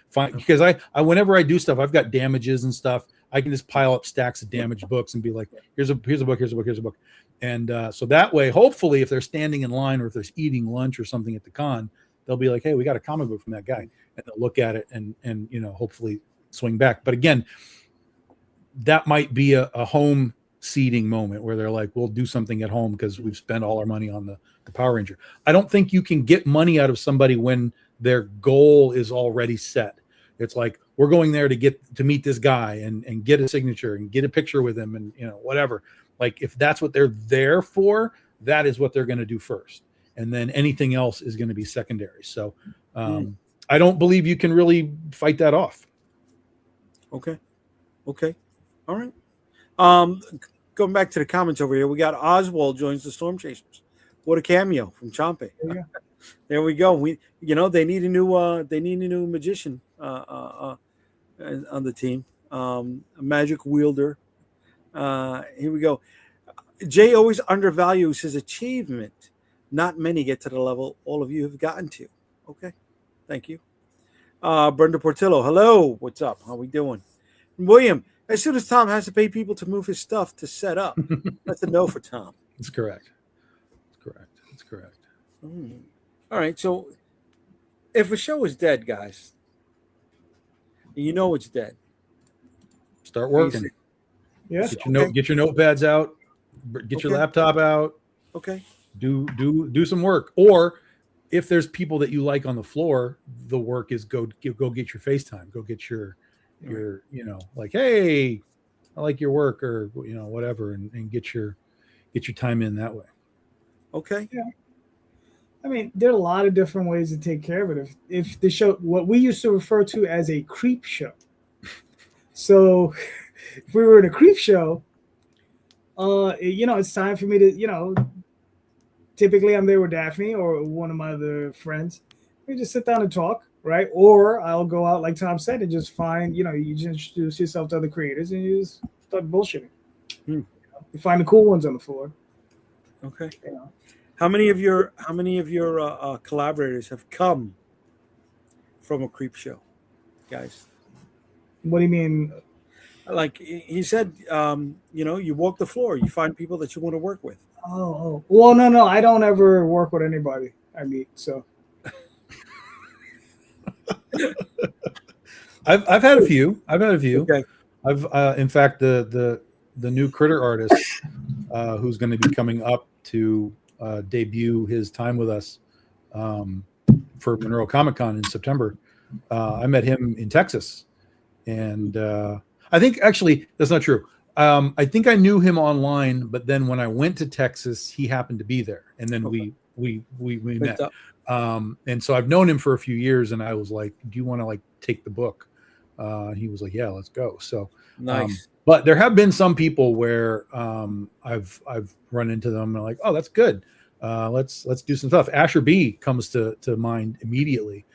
Fine. Because I whenever I do stuff, I've got damages and stuff. I can just pile up stacks of damaged books and be like, here's a book. And so that way, hopefully, if they're standing in line or if they're eating lunch or something at the con, they'll be like, hey, we got a comic book from that guy. And they'll look at it and hopefully swing back. But again, that might be a home seeding moment where they're like, we'll do something at home because we've spent all our money on the Power Ranger. I don't think you can get money out of somebody when their goal is already set. It's like, we're going there to meet this guy and get a signature and get a picture with him and whatever. Like, if that's what they're there for, that is what they're going to do first. And then anything else is going to be secondary. So I don't believe you can really fight that off. Okay. All right. Going back to the comments over here, we got Oswald joins the Storm Chasers. What a cameo from Chompe. Yeah. There we go. They need a new magician on the team. A magic wielder. Here we go. Jay always undervalues his achievement. Not many get to the level all of you have gotten to. Okay. Thank you. Brenda Portillo. Hello. What's up? How we doing? William, as soon as Tom has to pay people to move his stuff to set up, that's a no for Tom. That's correct. All right. So if a show is dead, guys, you know it's dead. Start working. Yeah. Get your notepads out. Get your laptop out. Okay. Do some work. Or if there's people that you like on the floor, the work is go get your FaceTime. Go get your like, hey, I like your work, or whatever, and get your time in that way. Okay. Yeah. I mean, there are a lot of different ways to take care of it. If the show, what we used to refer to as a creep show. So if we were in a creep show, it's time for me to, typically I'm there with Daphne or one of my other friends. We just sit down and talk, right? Or I'll go out, like Tom said, and just find, you just introduce yourself to other creators and you just start bullshitting. You find the cool ones on the floor. Okay. How many of your collaborators have come from a creep show, guys? What do you mean? Like he said, you walk the floor, you find people that you want to work with. Oh. Well, no, I don't ever work with anybody I meet. So I've had a few. Okay. I've in fact the new critter artist who's going to be coming up to debut his time with us for Monroe Comic Con in September. I met him in Texas, and I think actually that's not true. I think I knew him online, but then when I went to Texas, he happened to be there, and then we met. And so I've known him for a few years, and I was like, "Do you want to take the book?" He was like, "Yeah, let's go." So nice. But there have been some people where I've run into them and I'm like, "Oh, that's good. Let's do some stuff." Asher B comes to mind immediately.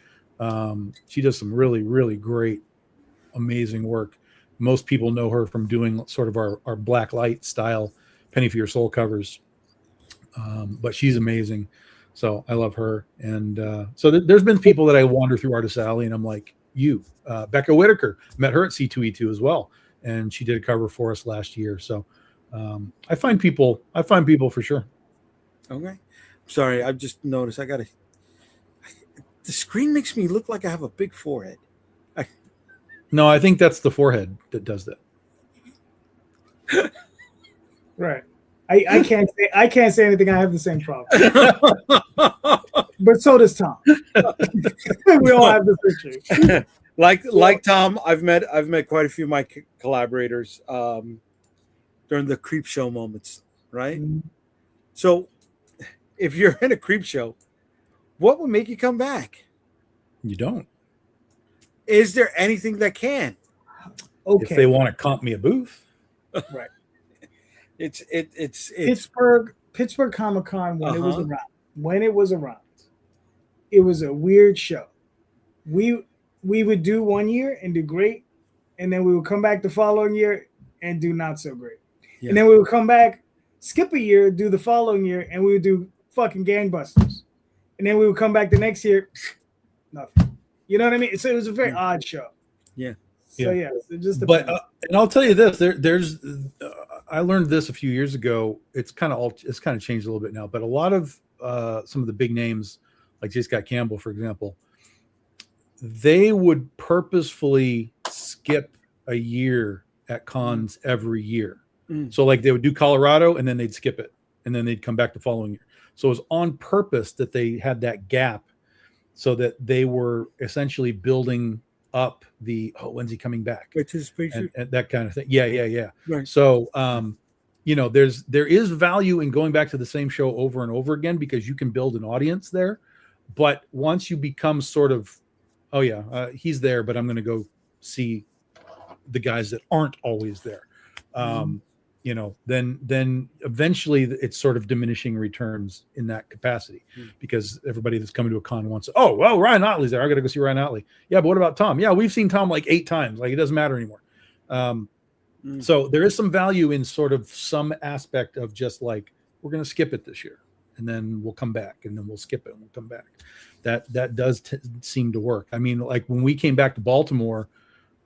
She does some really, really great, amazing work. Most people know her from doing sort of our black light style Penny for Your Soul covers. But she's amazing. So I love her. And so there's been people that I wander through Artist Alley and I'm like, Becca Whitaker, met her at C2E2 as well. And she did a cover for us last year. So I find people for sure. Okay. Sorry, I've just noticed the screen makes me look like I have a big forehead. No, I think that's the forehead that does that. Right. I can't say anything. I have the same problem. But so does Tom. We all have this issue. Like Tom, I've met quite a few of my collaborators during the creep show moments, right? Mm-hmm. So if you're in a creep show, what would make you come back? You don't. Is there anything that can? Okay. If they want to comp me a booth. Right. It's Pittsburgh Comic Con when it was around. It was a weird show. We would do one year and do great, and then we would come back the following year and do not so great. Yeah. And then we would come back, skip a year, do the following year, and we would do fucking gangbusters. And then we would come back the next year, nothing. You know what I mean? So it was a very odd show. Yeah. So yeah, it just but and I'll tell you this: there's I learned this a few years ago. It's kind of changed a little bit now, but a lot of some of the big names, like J. Scott Campbell, for example, they would purposefully skip a year at cons every year. So like they would do Colorado and then they'd skip it and then they'd come back the following year. So it was on purpose that they had that gap so that they were essentially building up the, when's he coming back? And that kind of thing. Yeah. Right. So, there is value in going back to the same show over and over again because you can build an audience there. But once you become sort of, he's there, but I'm going to go see the guys that aren't always there. Then eventually it's sort of diminishing returns in that capacity because everybody that's coming to a con wants, Ryan Otley's there. I got to go see Ryan Otley. Yeah, but what about Tom? Yeah, we've seen Tom like 8 times. Like it doesn't matter anymore. So there is some value in sort of some aspect of just like, we're going to skip it this year and then we'll come back and then we'll skip it and we'll come back. That does seem to work. I mean, like when we came back to Baltimore,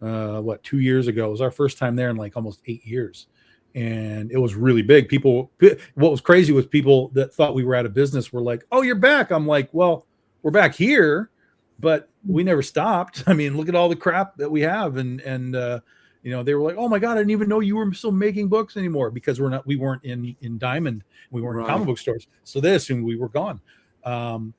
2 years ago, it was our first time there in like almost 8 years. And it was really big. What was crazy was people that thought we were out of business were like, "Oh, you're back." I'm like, "Well, we're back here, but we never stopped. I mean, look at all the crap that we have." And they were like, "Oh my God, I didn't even know you were still making books anymore," because we weren't in Diamond, we weren't in comic book stores, so they assumed we were gone.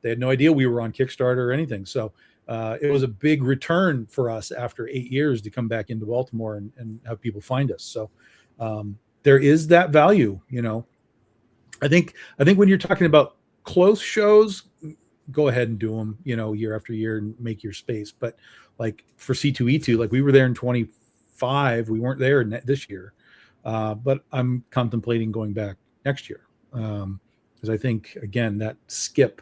They had no idea we were on Kickstarter or anything. So it was a big return for us after 8 years to come back into Baltimore and have people find us. So there is that value, I think when you're talking about close shows, go ahead and do them, year after year and make your space. But like for C2E2, like we were there in 25, we weren't there this year, but I'm contemplating going back next year because I think again that skip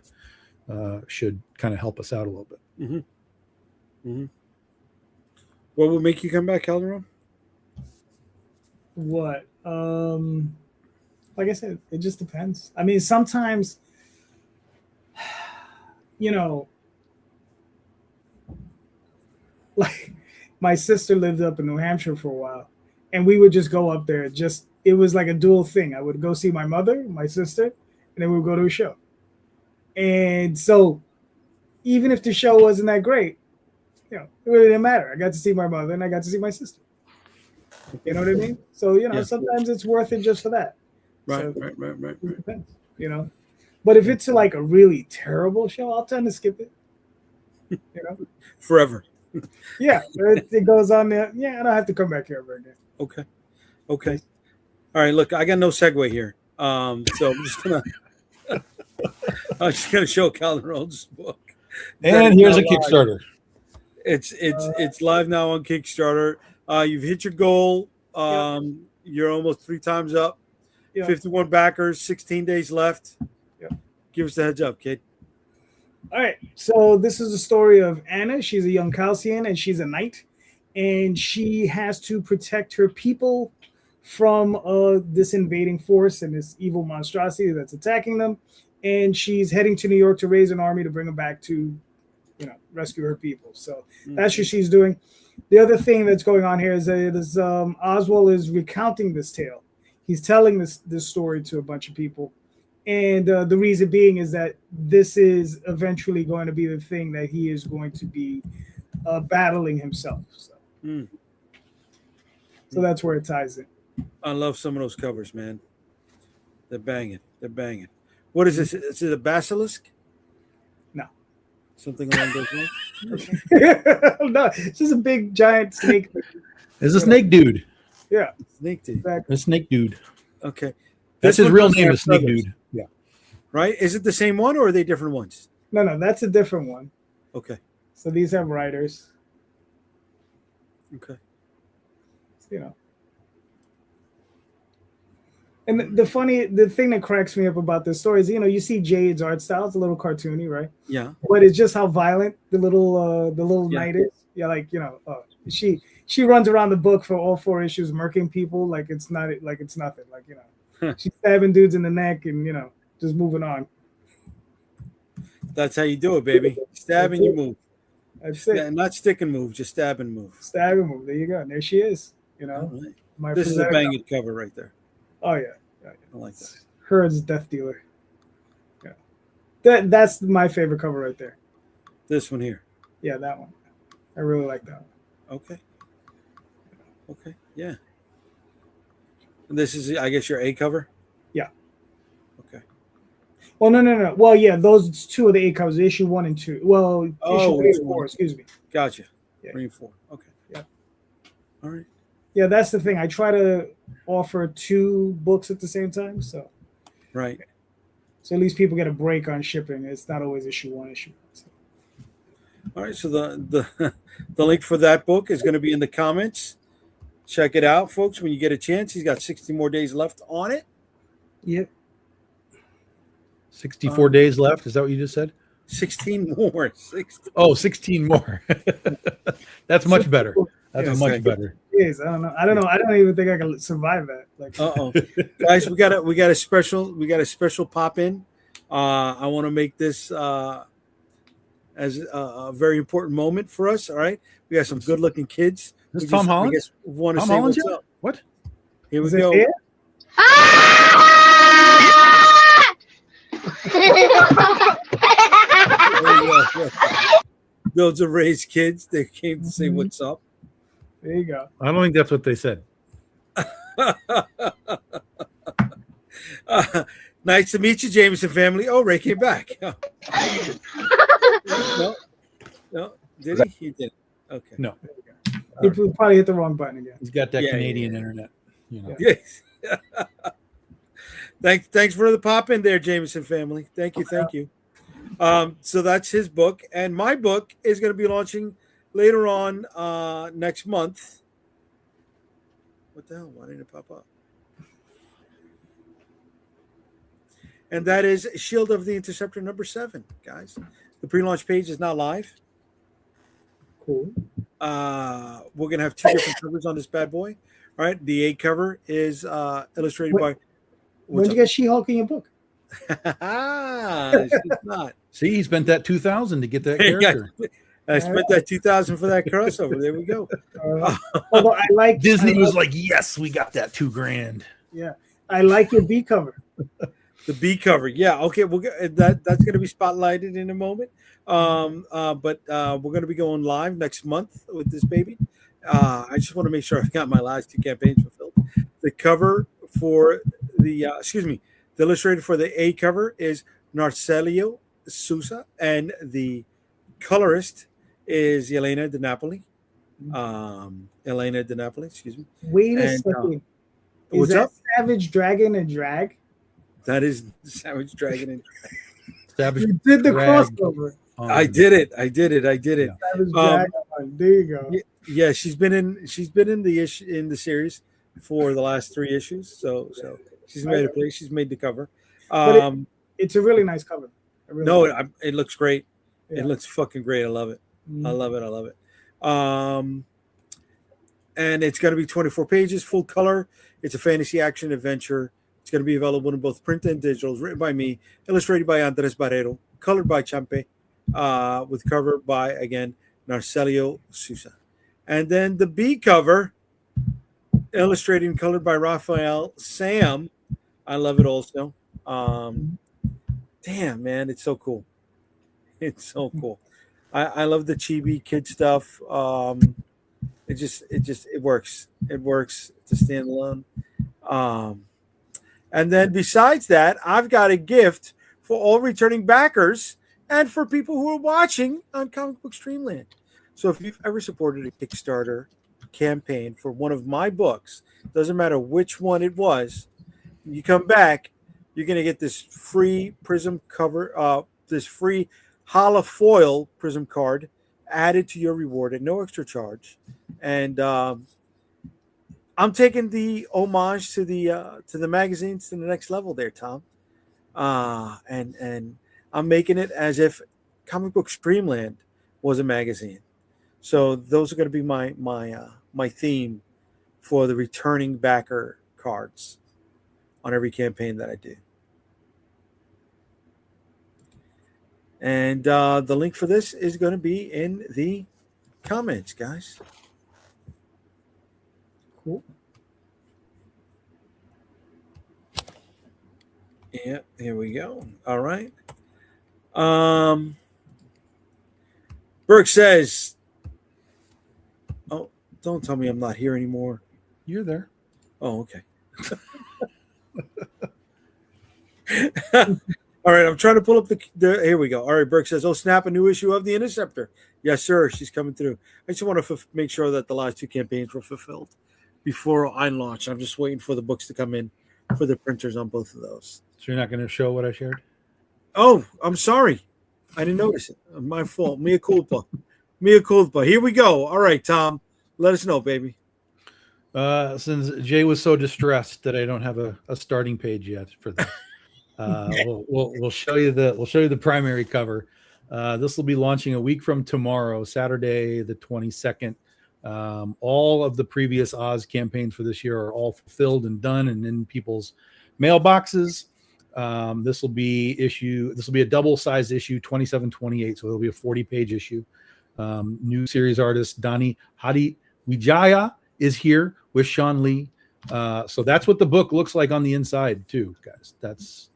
should kind of help us out a little bit. Mm-hmm. Mm-hmm. What will make you come back, Calderon? What? Like I said, it just depends. I mean, sometimes, like my sister lived up in New Hampshire for a while, and we would just go up there. It was like a dual thing. I would go see my mother, my sister, and then we would go to a show. And so, even if the show wasn't that great, it really didn't matter. I got to see my mother and I got to see my sister. You know what I mean? So, sometimes it's worth it just for that. Right, so, right. It depends, But if it's like a really terrible show, I'll tend to skip it. Forever. Yeah, it goes on there. Yeah, I don't have to come back here ever again. Okay. All right, look, I got no segue here. So I'm just gonna show Calderon's book. And here's a Kickstarter. It's live now on Kickstarter. You've hit your goal. You're almost 3 times up. 51 backers, 16 days left. Give us the heads up, kid. All right. So this is the story of Anna. She's a young Chalcian and she's a knight. And she has to protect her people from this invading force and this evil monstrosity that's attacking them. And she's heading to New York to raise an army to bring them back to, rescue her people. So that's what she's doing. The other thing that's going on here is that Oswald is recounting this tale. He's telling this story to a bunch of people. And the reason being is that this is eventually going to be the thing that he is going to be battling himself. So that's where it ties in. I love some of those covers, man. They're banging. What is this? Is it a basilisk? No. Something along those lines? No, it's just a big, giant snake. It's a snake dude. Yeah. Snake dude. Exactly. A snake dude. Okay. That's his real name is Snake Dude. Yeah. Right? Is it the same one or are they different ones? No, that's a different one. Okay. So these have riders. Okay. And the thing that cracks me up about this story is, you see Jade's art style. It's a little cartoony, right? Yeah. But it's just how violent the little knight is. Yeah, she runs around the book for all 4 issues, murking people like it's nothing. She's stabbing dudes in the neck and just moving on. That's how you do it, baby. Stab and you move. That's it. Not stick and move, just stab and move. Stab and move. There you go. And there she is. Right. This is a banging cover right there. Oh yeah. I like that. Her as Death Dealer. Yeah. That's my favorite cover right there. This one here. Yeah, that one. I really like that one. Okay. Yeah. And this is, I guess, your A cover? Yeah. Okay. Well, no. Well, yeah, those 2 of the A covers, issue 1 and 2. Well, issue 3 and 4, excuse me. Gotcha. Yeah. 3 and 4. Okay. Yeah. All right. Yeah, that's the thing. I try to offer 2 books at the same time. So. Right. So at least people get a break on shipping. It's not always issue 1, issue 2. So. All right. So the link for that book is going to be in the comments. Check it out, folks, when you get a chance. He's got 60 more days left on it. Yep. 64 days left. Is that what you just said? 16 more. 16. Oh, 16 more. That's much better. That's much better. It is. I don't know. I don't even think I can survive that. Guys, we got a special pop in. I want to make this as a very important moment for us. All right. We got some good looking kids. This Tom Holland? I guess want to Tom say Holland what's up. What? Here we go. Those are Ray's kids. They came to say what's up. There you go. I don't think that's what they said. Nice to meet you, Jameson family. Oh, Ray came back. No. Did he? He did. Okay. No. He probably hit the wrong button again. He's got that Canadian internet. Yes. Thanks for the pop in there, Jameson family. Thank you. So that's his book, and my book is going to be launching later on next month. What the hell? Why didn't it pop up? And that is Shield of the Interceptor #7, guys. The pre-launch page is now live. Cool. We're gonna have 2 different covers on this bad boy. All right, the A cover is illustrated by. When did you get She-Hulk in your book? She's not. See, he spent that $2,000 to get that character. I spent that $2,000 for that crossover. There we go. Although I like Disney was like, "Yes, we got that $2,000." Yeah, I like your B cover. The B cover, yeah, okay. We'll get that's going to be spotlighted in a moment. But we're going to be going live next month with this baby. I just want to make sure I've got my last 2 campaigns fulfilled. The cover for the the illustrator for the A cover is Narcelio Sousa, and the colorist is Elena De Napoli. Excuse me. Wait a second. Is what's that up? Savage Dragon and Drag? That is Savage Dragon and Savage You did the Drag. crossover. I did it. Savage Dragon. There you go. Yeah, she's been in the series for the last 3 issues. So she's made a place. She's made the cover. It's a really nice cover. It looks great. Yeah. It looks fucking great. I love it. I love it. And it's going to be 24 pages, full color. It's a fantasy action adventure. It's going to be available in both print and digital. It's written by me, illustrated by Andres Barrero, colored by Champe, with cover by, again, Narcelio Sousa. And then the B cover, illustrated and colored by Raphael Sam. I love it also. Damn, man, it's so cool. It's so cool. I love the chibi kid stuff. It works. It works to stand alone. And then besides that, I've got a gift for all returning backers and for people who are watching on Comic Book Streamland. So if you've ever supported a Kickstarter campaign for one of my books, doesn't matter which one it was, you come back, you're going to get this free Prism cover, this free holofoil Prism card added to your reward at no extra charge. And I'm taking the homage to the magazines to the next level there, Tom. And I'm making it as if Comic Book Streamland was a magazine. So those are going to be my theme for the returning backer cards on every campaign that I do. And the link for this is going to be in the comments, guys. Cool. Yeah, here we go. All right. Burke says, "Oh, don't tell me I'm not here anymore." You're there. Oh, okay. All right, I'm trying to pull up the. Here we go. All right, Burke says, "Oh, snap! A new issue of the Interceptor." Yes, sir. She's coming through. I just want to make sure that the last 2 campaigns were fulfilled before I launch. I'm just waiting for the books to come in for the printers on both of those. So you're not going to show what I shared? Oh, I'm sorry. I didn't notice it. My fault. Mea culpa. Mea culpa. Here we go. All right, Tom. Let us know, baby. Since Jay was so distressed that I don't have a starting page yet for that, we'll show you the primary cover. This will be launching a week from tomorrow, Saturday the 22nd. All of the previous Oz campaigns for this year are all fulfilled and done and in people's mailboxes. This will be a double-sized issue, 27-28, so it'll be a 40-page issue. New series artist Dani Hadi Wijaya is here with Sean Lee. So that's what the book looks like on the inside too, guys. That's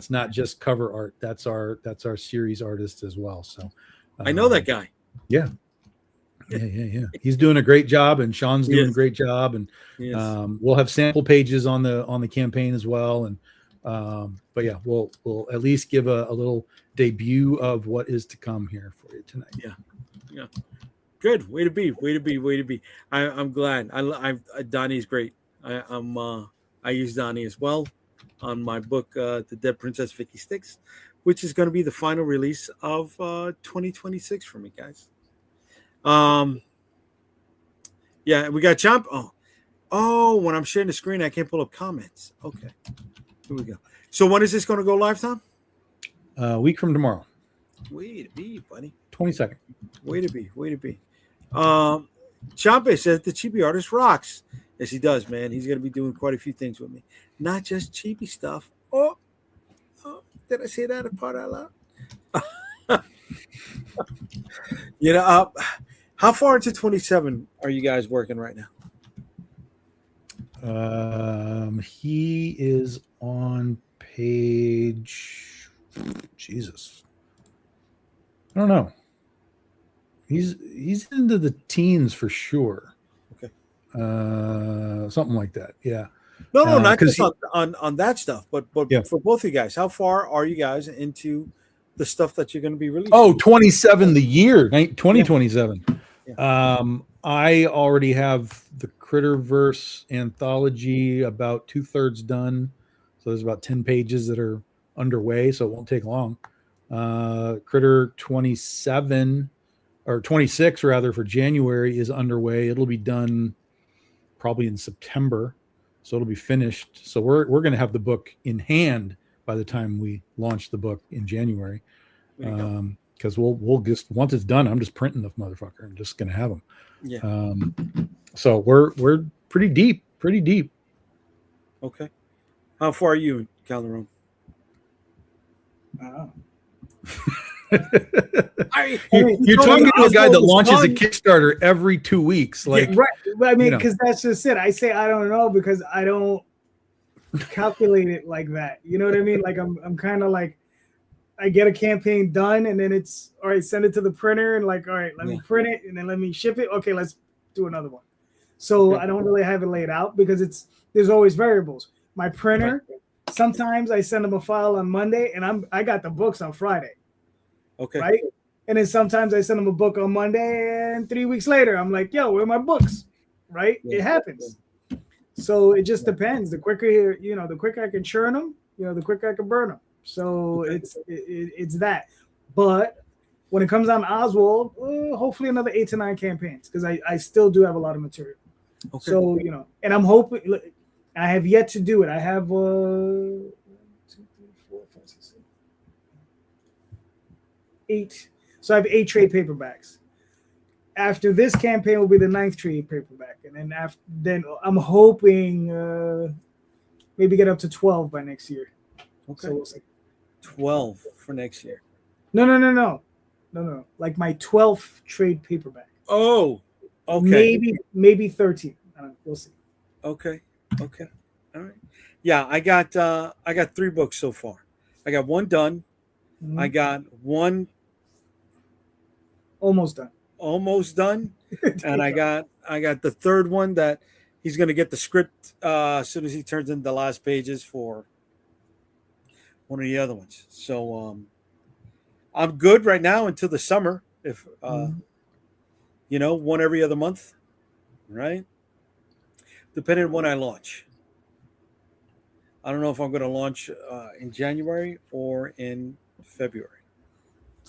not just cover art. That's our series artist as well. So I know that guy. Yeah. He's doing a great job, and Sean's doing a great job, and we'll have sample pages on the campaign as well. And but yeah, we'll at least give a little debut of what is to come here for you tonight. Yeah. Good. Way to be. I'm glad. Donnie's great. I use Donnie as well on my book, The Dead Princess Vicky Sticks, which is going to be the final release of 2026 for me, guys. Yeah, we got Jump. Oh, when I'm sharing the screen, I can't pull up comments. Okay, here we go. So when is this going to go live, Tom? A week from tomorrow. Way to be, buddy. 22nd. Way to be. Way to be. Champe says the chibi artist rocks. Yes, he does, man. He's going to be doing quite a few things with me. Not just chibi stuff. Oh, did I say that part out loud? How far into 27 are you guys working right now? He is on page. Jesus, I don't know. He's into the teens for sure. Okay. Something like that. Yeah. No, not just on that stuff, but yeah. For both of you guys, how far are you guys into the stuff that you're going to be releasing? Oh, 27 the year, 2027. Yeah. I already have the Critterverse anthology about 2/3 done. So there's about 10 pages that are underway, so it won't take long. Critter 27 or 26 rather for January is underway. It'll be done probably in September, so it'll be finished. So we're going to have the book in hand by the time we launch the book in January. Because we'll just, once it's done, I'm just printing the motherfucker. I'm just going to have them. Yeah. So we're pretty deep. Okay. How far are you, Calderon? You're talking to a guy that launches a Kickstarter every 2 weeks. Like, yeah, right. I mean, because that's just it. I say I don't know because I don't calculate it like that. You know what I mean? Like I'm kind of like, I get a campaign done and then it's all right, send it to the printer and like, all right, let me print it and then let me ship it. Okay, let's do another one. So I don't really have it laid out because there's always variables. My printer, sometimes I send them a file on Monday and I got the books on Friday. Okay. Right. And then sometimes I send them a book on Monday and 3 weeks later, I'm like, yo, where are my books? Right. Yeah. It happens. Yeah. So it just depends. The quicker, the quicker I can churn them, the quicker I can burn them. So it's that. But when it comes down to Oswald, hopefully another 8 to 9 campaigns because I still do have a lot of material. Okay. So, and I'm hoping, look, I have yet to do it. I have 2, 3, 4, 5, 6, 7, 8. So I have 8 trade paperbacks. After this campaign will be the 9th trade paperback. And then I'm hoping maybe get up to 12 by next year. Okay. So we'll see. 12 for next year. No. Like my 12th trade paperback. Oh, okay. Maybe 13. We'll see. Okay. All right. Yeah, I got 3 books so far. I got 1 done. Mm-hmm. I got 1 almost done. And I got the 3rd one that he's going to get the script as soon as he turns in the last pages for one of the other ones. So I'm good right now until the summer. If one every other month, right? Depending on when I launch. I don't know if I'm going to launch in January or in February.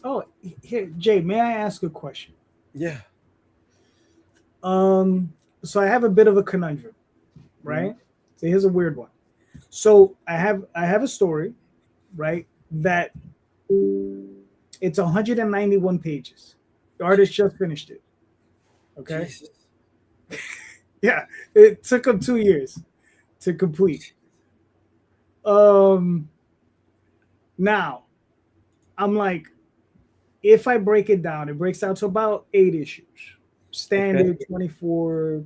Oh, here, Jay, may I ask a question? Yeah. So I have a bit of a conundrum, right? Mm-hmm. So here's a weird one. So I have a story, right? That it's 191 pages. The artist just finished it. Okay. Yeah, it took him 2 years to complete. Now, I'm like, if I break it down, it breaks down to about 8 issues. Standard 24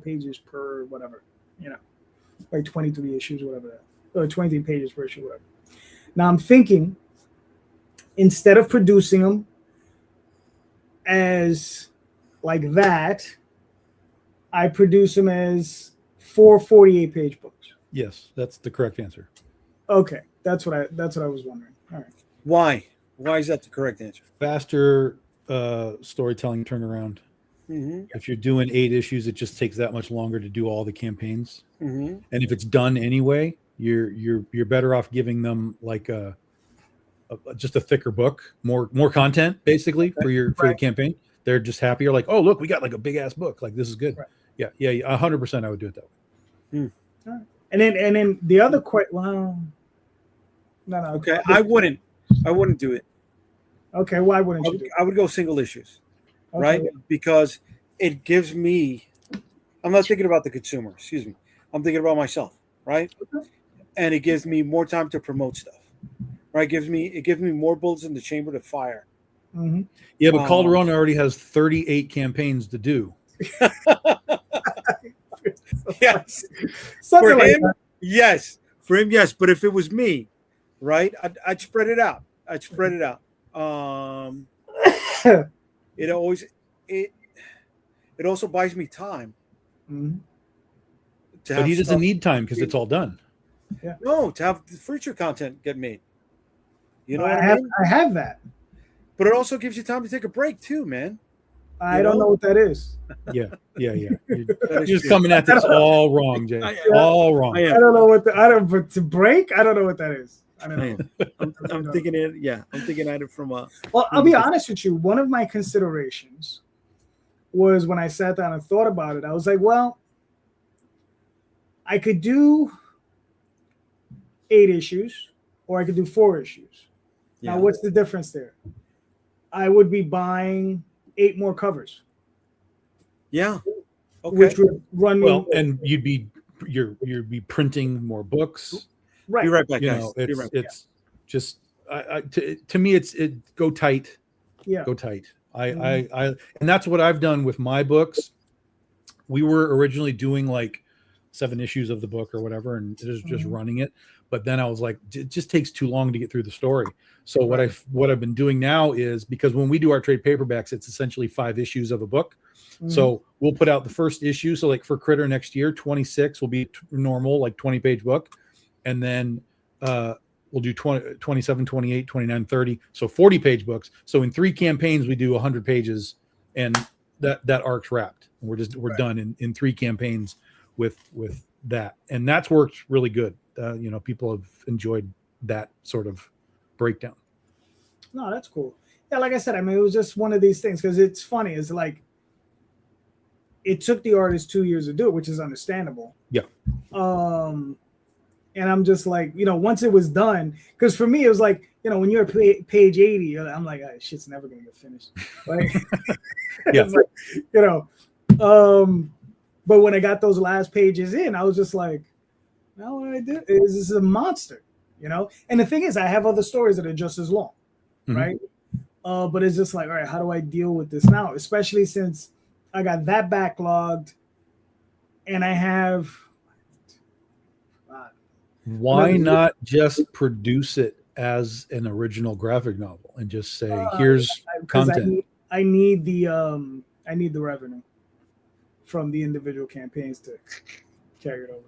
pages per whatever, like 23 issues, whatever that, or 23 pages per issue, whatever. Now I'm thinking, instead of producing them as like that, I produce them as 4 48-page books. Yes, that's the correct answer. Okay, that's what I was wondering. All right. Why is that the correct answer? Faster storytelling turnaround. Mm-hmm. If you're doing 8 issues, it just takes that much longer to do all the campaigns. Mm-hmm. And if it's done anyway, you're better off giving them like a just a thicker book, more content basically for the campaign. They're just happy. You're like, oh look, we got like a big ass book. Like this is good. Right. Yeah, 100%. I would do it that way. Right. And then the other question. Well, no. Okay, I wouldn't do it. Okay, why wouldn't you do it? I would go single issues, right? Because it gives me. I'm not thinking about the consumer. Excuse me. I'm thinking about myself, right? Okay. And it gives me more time to promote stuff. Right, it gives me more bullets in the chamber to fire. Mm-hmm. Yeah, but Calderon already has 38 campaigns to do. Yes, something for like him, that. Yes, for him, yes. But if it was me, right, I'd spread it out. It also buys me time. Mm-hmm. But he doesn't need time because it's all done. Yeah. No, to have the future content get made. You know, I have that. But it also gives you time to take a break too, man. I don't know what that is. Yeah. You're just coming at this all wrong, Jay. All wrong. I don't know what but to break, I don't know what that is. I don't know. I'm thinking it. Yeah, I'm thinking at it from a. Well, I'll be honest with you. One of my considerations was when I sat down and thought about it. I was like, well, I could do 8 issues, or I could do 4 issues. Yeah. Now, what's the difference there? I would be buying 8 more covers. Yeah. Okay. Which would run me. And you'd be printing more books. Right. Be right back, you guys. Know, it's just to me it's go tight. Yeah. Go tight. I and that's what I've done with my books. We were originally doing like 7 issues of the book or whatever, and just running it. But then I was like, it just takes too long to get through the story. So what I've been doing now is, because when we do our trade paperbacks, it's essentially 5 issues of a book. Mm-hmm. So we'll put out the first issue. So like for Critter next year, 26 will be normal, like 20-page book. And then we'll do 27, 28, 29, 30. So 40-page books. So in 3 campaigns, we do 100 pages, and that arc's wrapped. And we're done in 3 campaigns with that. And that's worked really good. People have enjoyed that sort of breakdown. No, that's cool. Yeah, like I said, I mean, it was just one of these things, because it's funny. It's like it took the artist 2 years to do it, which is understandable. Yeah. And I'm just like, once it was done, because for me, it was like, when you're at page 80, I'm like, oh, shit's never going to get finished. Like, yeah. Like, but when I got those last pages in, I was just like, now what I did is this is a monster, And the thing is, I have other stories that are just as long, right? But it's just like, all right, how do I deal with this now? Especially since I got that backlogged, and I have. Why not just produce it as an original graphic novel and just say, here's content? I need the revenue from the individual campaigns to carry it over.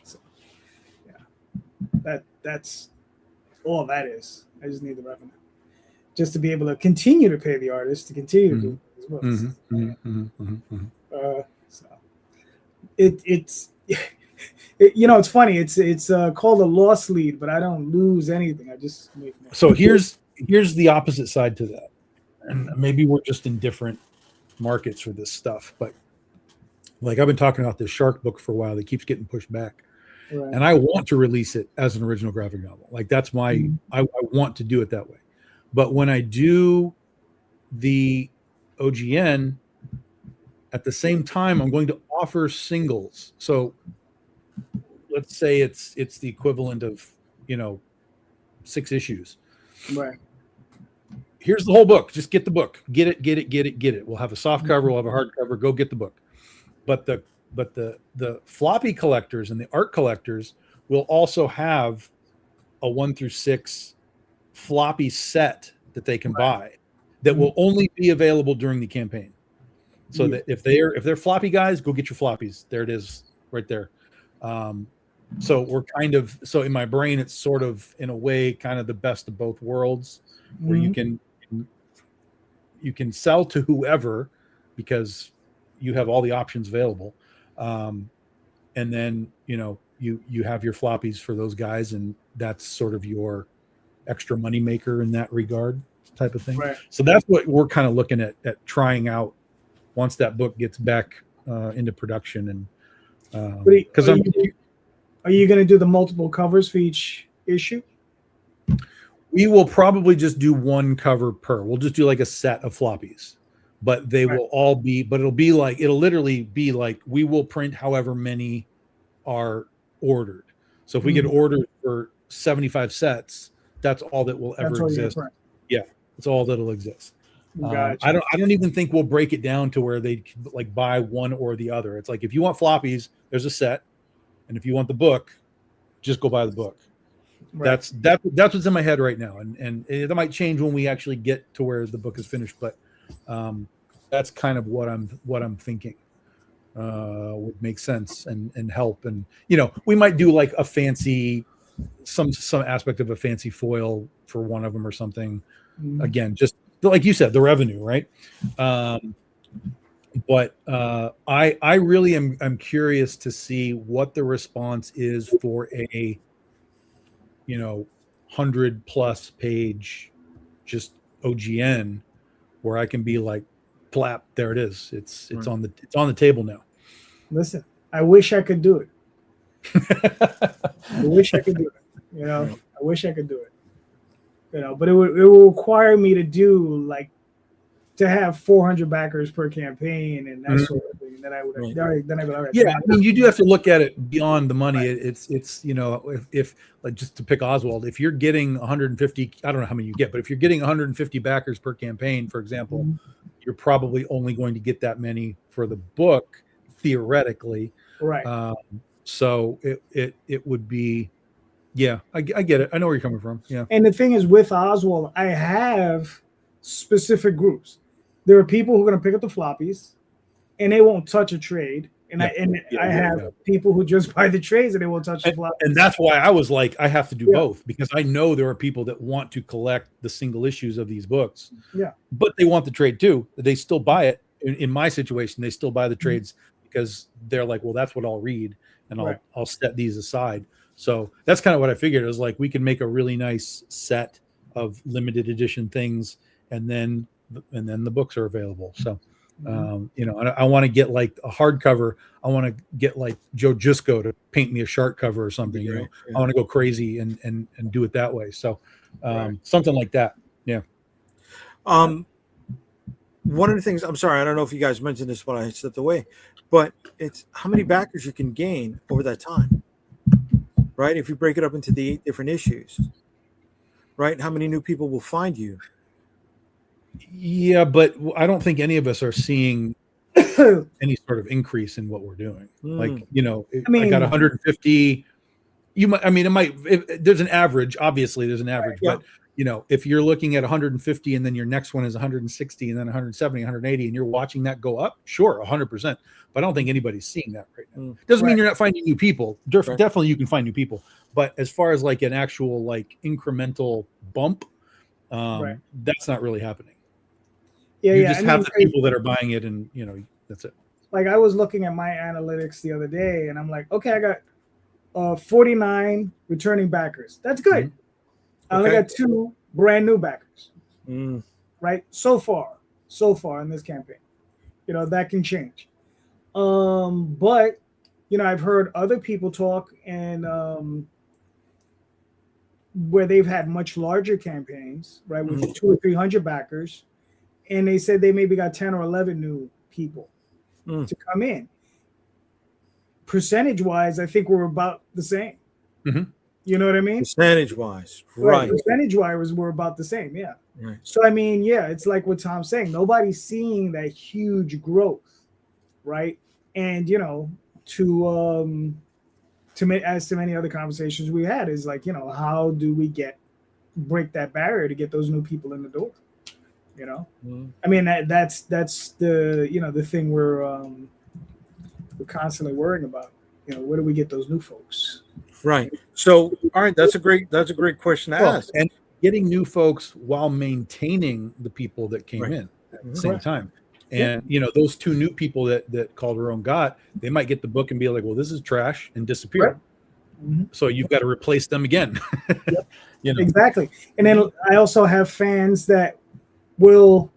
So yeah, that's all that is. I just need the revenue just to be able to continue to pay the artist to continue to do it as well. So it's. It's funny. It's called a loss lead, but I don't lose anything. I just make money. So here's the opposite side to that, and maybe we're just in different markets for this stuff. But like I've been talking about this shark book for a while that keeps getting pushed back, and I want to release it as an original graphic novel. Like that's my I want to do it that way. But when I do the OGN, at the same time, I'm going to offer singles. So let's say it's the equivalent of 6 issues. Right. Here's the whole book. Just get the book. Get it. We'll have a soft cover. We'll have a hard cover. Go get the book. But the floppy collectors and the art collectors will also have a 1 through 6 floppy set that they can buy that will only be available during the campaign. So that if they're floppy guys, go get your floppies. There it is, right there. So we're so in my brain, it's sort of in a way kind of the best of both worlds, where you can sell to whoever because you have all the options available, and then you have your floppies for those guys, and that's sort of your extra money maker in that regard, type of thing. Right. So that's what we're kind of looking at trying out once that book gets back into production. And because are you going to do the multiple covers for each issue? we will probably just do one cover per. We'll just do like a set of floppies, but they will all be. But it'll literally be like we will print however many are ordered. So if we get ordered for 75 sets, that's all that will ever exist. Yeah, it's all that'll exist. Gotcha. I don't even think we'll break it down to where they like buy one or the other. It's like if you want floppies, there's a set, and if you want the book, just go buy the book. Right. That's what's in my head right now, and that might change when we actually get to where the book is finished. But that's kind of what I'm thinking would make sense and help. And we might do like a fancy some aspect of a fancy foil for one of them or something. Again, just like you said, the revenue, right? But I really am curious to see what the response is for a 100+ page just OGN where I can be like, plap, there it is. It's on the table now. Listen, I wish I could do it. I wish I could do it. I wish I could do it. But it will require me to have 400 backers per campaign and that sort of thing. Then I would have. Yeah, I mean, you do have to look at it beyond the money. It's if like just to pick Oswald, if you're getting 150, I don't know how many you get, but if you're getting 150 backers per campaign, for example, you're probably only going to get that many for the book, theoretically. Right. So it would be. Yeah, I get it. I know where you're coming from. Yeah. And the thing is, with Oswald, I have specific groups. There are people who are going to pick up the floppies, and they won't touch a trade. And I have people who just buy the trades and they won't touch the floppies. And that's why I was like, I have to do both, because I know there are people that want to collect the single issues of these books. Yeah. But they want the trade too. They still buy it. In my situation, they still buy the trades because they're like, well, that's what I'll read, and I'll set these aside. So that's kind of what I figured. It was like we can make a really nice set of limited edition things, and then the books are available. So, I want to get like a hardcover. I want to get like Joe Jusko to paint me a shark cover or something. I want to go crazy and do it that way. So, something like that. Yeah. One of the things, I'm sorry, I don't know if you guys mentioned this when I stepped away, but it's how many backers you can gain over that time. Right? If you break it up into the 8 different issues, right? How many new people will find you? Yeah, but I don't think any of us are seeing any sort of increase in what we're doing. Like, I got 150. There's an average. Obviously, there's an average, but if you're looking at 150 and then your next one is 160 and then 170, 180, and you're watching that go up, sure, 100%. But I don't think anybody's seeing that right now. Doesn't mean you're not finding new people. Definitely you can find new people. But as far as like an actual like incremental bump, that's not really happening. Yeah, you just have the people that are buying it, and that's it. Like I was looking at my analytics the other day, and I'm like, okay, I got 49 returning backers. That's good. I only got 2 brand new backers. Right? So far in this campaign. That can change. But I've heard other people talk and where they've had much larger campaigns, right, with 200 or 300 backers, and they said they maybe got 10 or 11 new people to come in. Percentage-wise, I think we're about the same. You know what I mean? Percentage-wise, right. Percentage-wise, we're about the same, yeah. Right. So, I mean, yeah, it's like what Tom's saying. Nobody's seeing that huge growth, right? And, as to many other conversations we had is like, how do we break that barrier to get those new people in the door? I mean, that's the the thing we're constantly worrying about. Where do we get those new folks? Right. So, all right, that's a great question to ask. And getting new folks while maintaining the people that came in at the same time. And those 2 new people that Calderon got, they might get the book and be like, well, this is trash, and disappear. So you've got to replace them again. Yep. You know, Exactly. And then I also have fans that will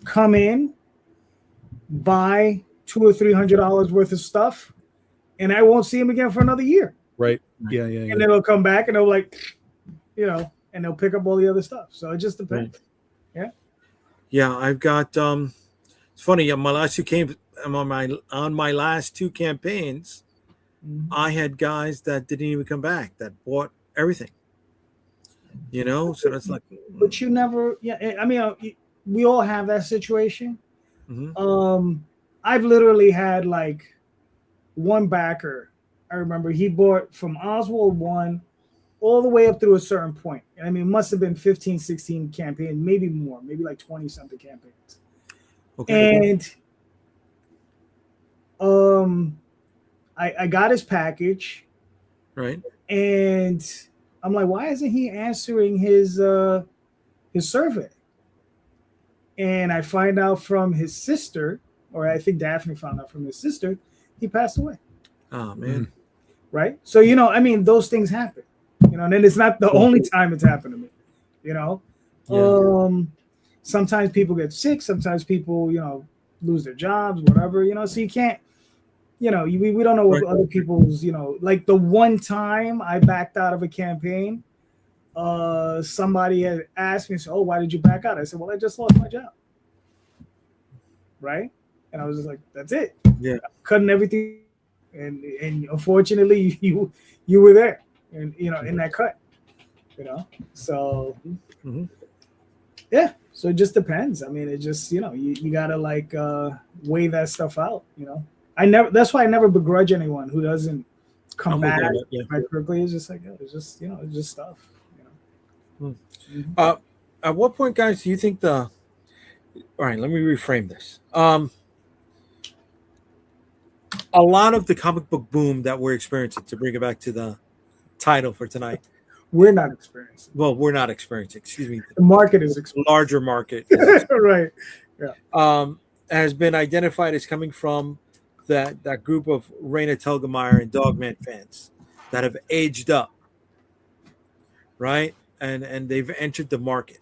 come in, buy $200 or $300 worth of stuff, and I won't see them again for another year. right? Yeah. And then they'll come back and they'll like, you know, and they'll pick up all the other stuff. So it just depends. Right. Yeah, I've got it's funny, on my last two campaigns, I had guys that didn't even come back that bought everything. You know, so that's like, But you never, yeah. I mean, we all have that situation. I've literally had like one backer. I remember he bought from Oswald 1 all the way up through a certain point. I mean, it must have been 15, 16 campaigns, maybe more, maybe like 20 something campaigns. Okay. And I got his package. right. And I'm like, why isn't he answering his survey? And I find out from his sister, or I think Daphne found out from his sister, he passed away. Oh man. Right. So, you know, I mean, those things happen, you know, and then it's not the only time it's happened to me, you know. Sometimes people get sick, sometimes people, you know, lose their jobs, whatever, you know, so you can't, you know, we don't know what other people's, you know, like the one time I backed out of a campaign, somebody had asked me, so, oh, why did you back out? I said, well, I just lost my job. Right. And I was just like, that's it. Yeah. Cutting everything. And unfortunately you were there and, you know, in that cut, you know, so yeah. So it just depends. I mean, it just, you know, you gotta like weigh that stuff out, you know. That's why I never begrudge anyone who doesn't come back right quickly. It's just like, it's just, you know, it's just stuff, you know. At what point, guys, do you think all right, let me reframe this. A lot of the comic book boom that we're experiencing, to bring it back to the title for tonight, we're not experiencing. Well, we're not experiencing. Excuse me. The market is experiencing. Larger market, right? Yeah. Has been identified as coming from that group of Raina Telgemeier and Dogman fans that have aged up, right? And they've entered the market.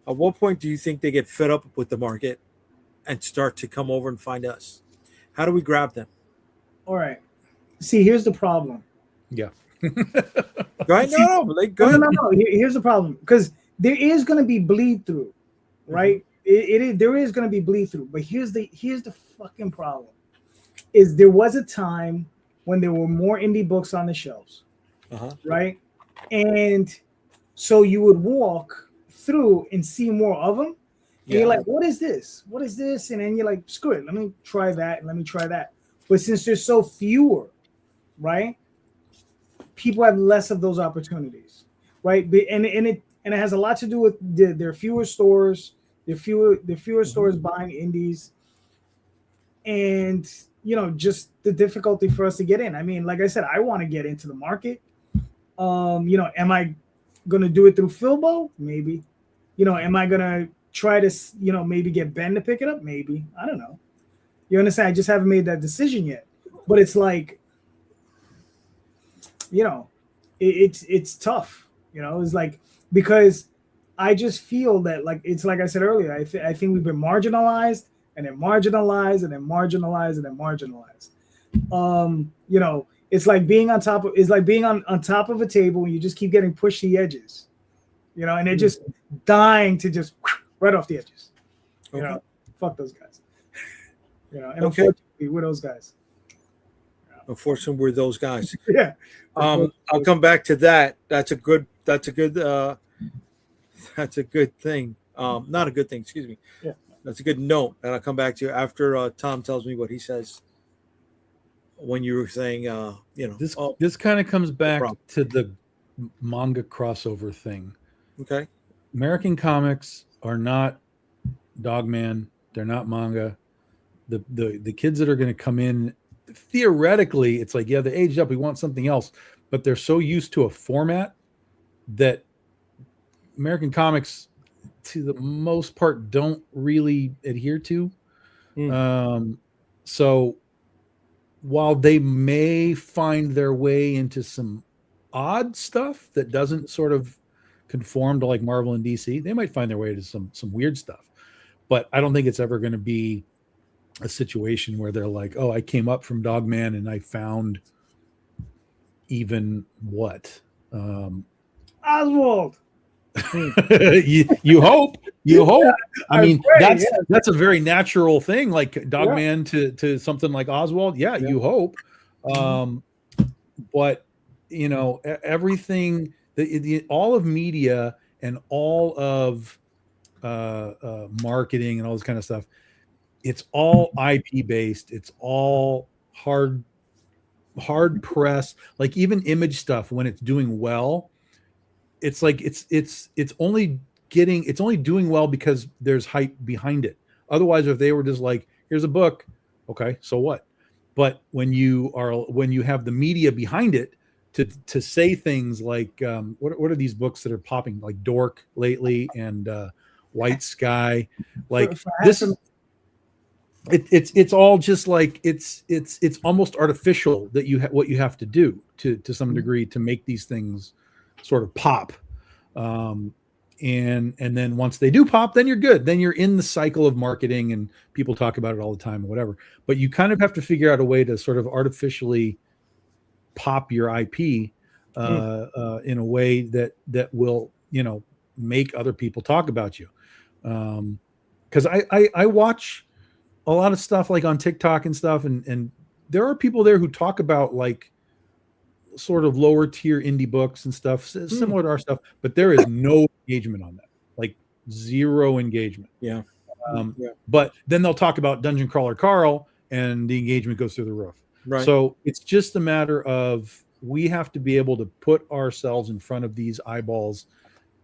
At what point do you think they get fed up with the market and start to come over and find us? How do we grab them? All right. See, here's the problem. Yeah. Right? No. Here's the problem, because there is going to be bleed through, right? There is going to be bleed through, but here's the fucking problem: is there was a time when there were more indie books on the shelves, right? And so you would walk through and see more of them. And you're like, what is this? What is this? And then you're like, screw it. Let me try that. And let me try that. But since there's so fewer, right? People have less of those opportunities, right? And it has a lot to do with there are fewer stores. There are fewer stores buying indies. And, you know, just the difficulty for us to get in. I mean, like I said, I want to get into the market. You know, am I going to do it through Filbo? Maybe. You know, am I going to try to, you know, maybe get Ben to pick it up? Maybe. I don't know. You understand? I just haven't made that decision yet. But it's like, you know, it's tough. You know, it's like, because I just feel that, like, it's like I said earlier, I think we've been marginalized and then marginalized and then marginalized and then marginalized. You know, it's like being on top of a table and you just keep getting pushed to the edges, you know, and they're just dying to just right off the edges. You know, fuck those guys. You know, and unfortunately, we're those guys. Unfortunately, we're those guys. Yeah. I'll come back to that. That's a good thing. Not a good thing, excuse me. Yeah. That's a good note that I'll come back to after Tom tells me what he says. When you were saying, you know, this kind of comes back to the manga crossover thing. Okay. American comics are not Dogman. They're not manga. The kids that are going to come in, theoretically, it's like, yeah, they aged up. We want something else, but they're so used to a format that American comics, to the most part, don't really adhere to. So while they may find their way into some odd stuff that doesn't sort of conform to like Marvel and DC, they might find their way to some weird stuff. But I don't think it's ever going to be a situation where they're like, oh, I came up from Dogman and I found even what? Oswald. you hope. I mean, pray, that's a very natural thing, like Dogman to something like Oswald. Yeah, you hope. But you know, everything, all of media and all of marketing and all this kind of stuff, it's all IP based. It's all hard press. Like even Image stuff, when it's doing well, it's like it's only doing well because there's hype behind it. Otherwise, if they were just like, here's a book, okay, so what? But when you have the media behind it to say things like what are these books that are popping, like Dork lately and White Sky, like this is it's all just like it's almost artificial that what you have to do to some degree to make these things sort of pop, and then once they do pop, then you're good. Then you're in the cycle of marketing and people talk about it all the time or whatever. But you kind of have to figure out a way to sort of artificially pop your IP in a way that will, you know, make other people talk about you. Because I watch a lot of stuff like on TikTok and stuff, and there are people there who talk about like sort of lower tier indie books and stuff similar to our stuff, but there is no engagement on that, like zero engagement. But then they'll talk about Dungeon Crawler Carl and the engagement goes through the roof. Right. So it's just a matter of, we have to be able to put ourselves in front of these eyeballs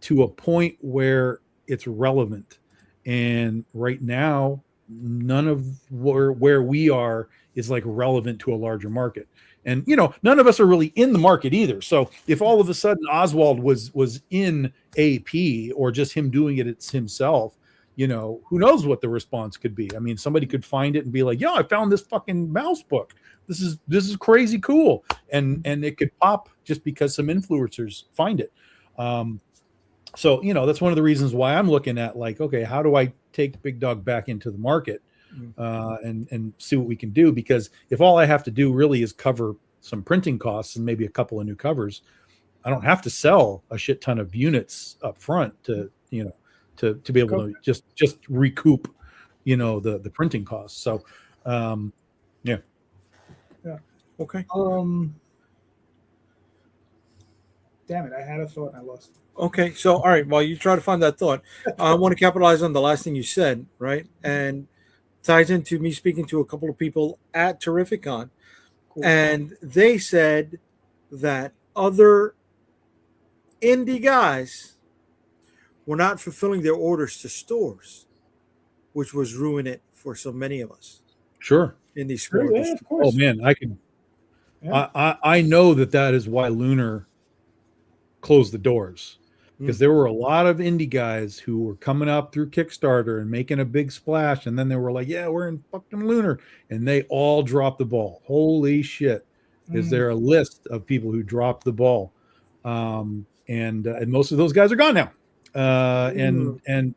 to a point where it's relevant. And right now, none of where we are is like relevant to a larger market. And, you know, none of us are really in the market either. So if all of a sudden Oswald was in AP or just him doing it himself, you know, who knows what the response could be. I mean, somebody could find it and be like, yeah, I found this fucking mouse book. This is crazy cool. And it could pop just because some influencers find it. So, you know, that's one of the reasons why I'm looking at like, okay, how do I take Big Dog back into the market and see what we can do? Because if all I have to do really is cover some printing costs and maybe a couple of new covers, I don't have to sell a shit ton of units up front to, you know, to be able to just recoup, you know, the printing costs. So, yeah. Okay. Damn it, I had a thought and I lost it. Okay, so all right, while you try to find that thought, I want to capitalize on the last thing you said, right? And ties into me speaking to a couple of people at Terrificon, and they said that other indie guys were not fulfilling their orders to stores, which was ruining it for so many of us. Sure. In these stores. Yeah, of course. Oh man, I know that is why Lunar closed the doors, because there were a lot of indie guys who were coming up through Kickstarter and making a big splash, and then they were like, yeah, we're in fucking Lunar, and they all dropped the ball. Holy shit. Is there a list of people who dropped the ball? And most of those guys are gone now.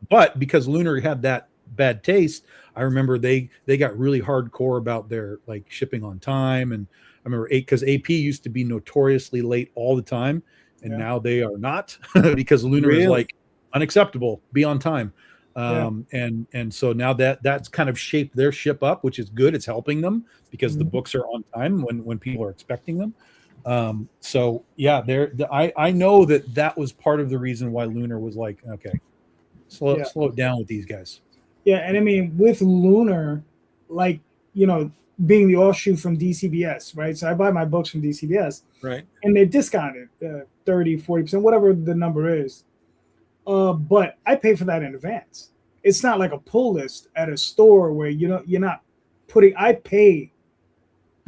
But because Lunar had that bad taste, I remember they got really hardcore about their like shipping on time. And I remember because AP used to be notoriously late all the time, and now they are not because Lunar is like unacceptable, be on time. And so now that's kind of shaped their ship up, which is good. It's helping them because the books are on time when people are expecting them. So yeah, I know that was part of the reason why Lunar was like, okay, slow it down with these guys. Yeah, and I mean with Lunar, like, you know, being the offshoot from DCBS, right? So I buy my books from DCBS, right? And they're discounted 30, 40%, whatever the number is. But I pay for that in advance. It's not like a pull list at a store where you're not putting. I pay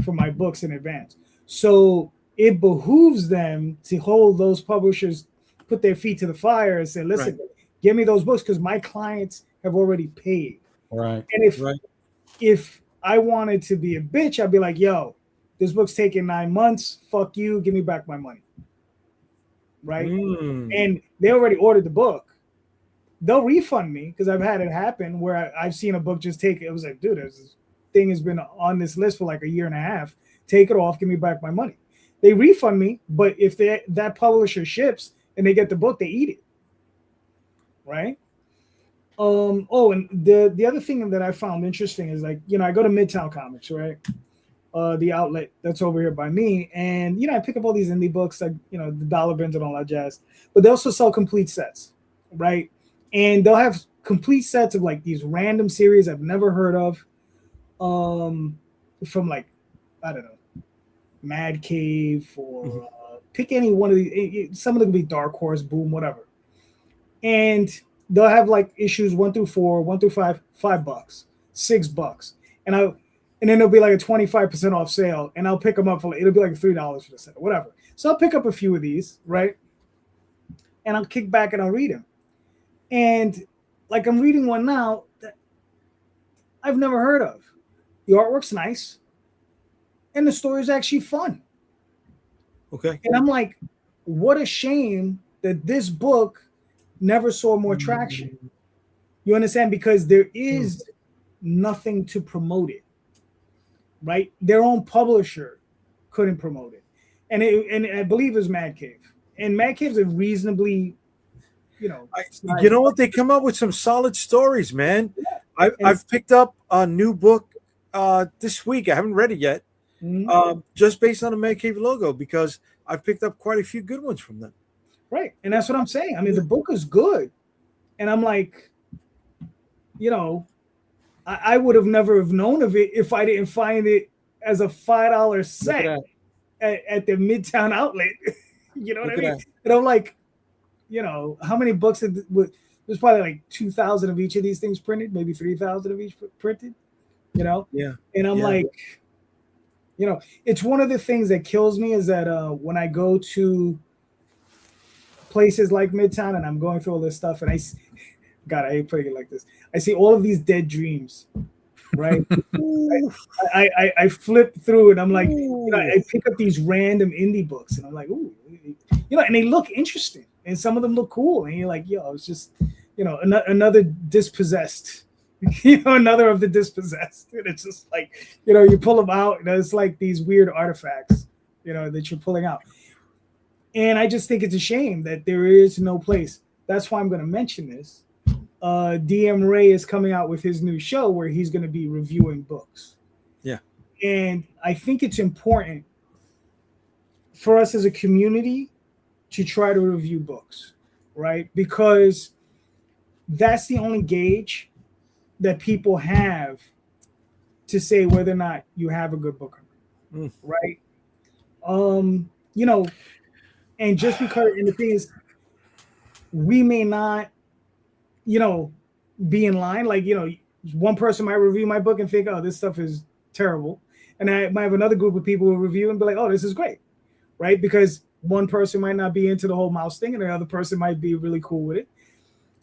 for my books in advance, so it behooves them to hold those publishers, put their feet to the fire, and say, "Listen, give me those books because my clients have already paid." Right. And if I wanted to be a bitch, I'd be like, "Yo, this book's taking 9 months. Fuck you. Give me back my money. Right. And they already ordered the book. They'll refund me because I've had it happen where I've seen a book just take it. It was like, dude, this thing has been on this list for like a year and a half. Take it off. Give me back my money. They refund me. But if that publisher ships and they get the book, they eat it. Right. And the other thing that I found interesting is like, I go to Midtown Comics, right? The outlet that's over here by me. And, I pick up all these indie books, like, the dollar bins and all that jazz. But they also sell complete sets, right? And they'll have complete sets of like these random series I've never heard of. From like, I don't know, Mad Cave or pick any one of these. Some of them could be Dark Horse, Boom, whatever. And they'll have like issues 1 through 4, 1 through 5, $5, $6. And then there'll be like a 25% off sale. And I'll pick them up for, it'll be like $3 for the set or whatever. So I'll pick up a few of these, right? And I'll kick back and I'll read them. And like I'm reading one now that I've never heard of. The artwork's nice. And the story is actually fun. Okay. And I'm like, what a shame that this book never saw more traction. You understand? Because there is nothing to promote it. Right? Their own publisher couldn't promote it. And I believe it was Mad Cave. And Mad Cave's a reasonably, you know what? They come up with some solid stories, man. Yeah. I've picked up a new book this week. I haven't read it yet. Just based on the Mad Cave logo, because I've picked up quite a few good ones from them. Right. And that's what I'm saying. I mean, the book is good. And I'm like, I would have never have known of it if I didn't find it as a $5 set at the Midtown outlet. You know what I mean? And I'm like, how many books there's probably like 2,000 of each of these things printed, maybe 3,000 of each printed, Yeah. And I'm like, it's one of the things that kills me is that when I go to places like Midtown and I'm going through all this stuff and I hate putting it like this. I see all of these dead dreams, right? I flip through and I'm like, I pick up these random indie books and I'm like, ooh, and they look interesting and some of them look cool. And you're like, it's just, another dispossessed, another of the dispossessed. And it's just like, you pull them out and it's like these weird artifacts, that you're pulling out. And I just think it's a shame that there is no place. That's why I'm going to mention this. DM Ray is coming out with his new show where he's going to be reviewing books. Yeah. And I think it's important for us as a community to try to review books, right? Because that's the only gauge that people have to say whether or not you have a good book, right? And just because, and the thing is, we may not, be in line. Like, one person might review my book and think, oh, this stuff is terrible. And I might have another group of people who review and be like, oh, this is great, right? Because one person might not be into the whole mouse thing and the other person might be really cool with it.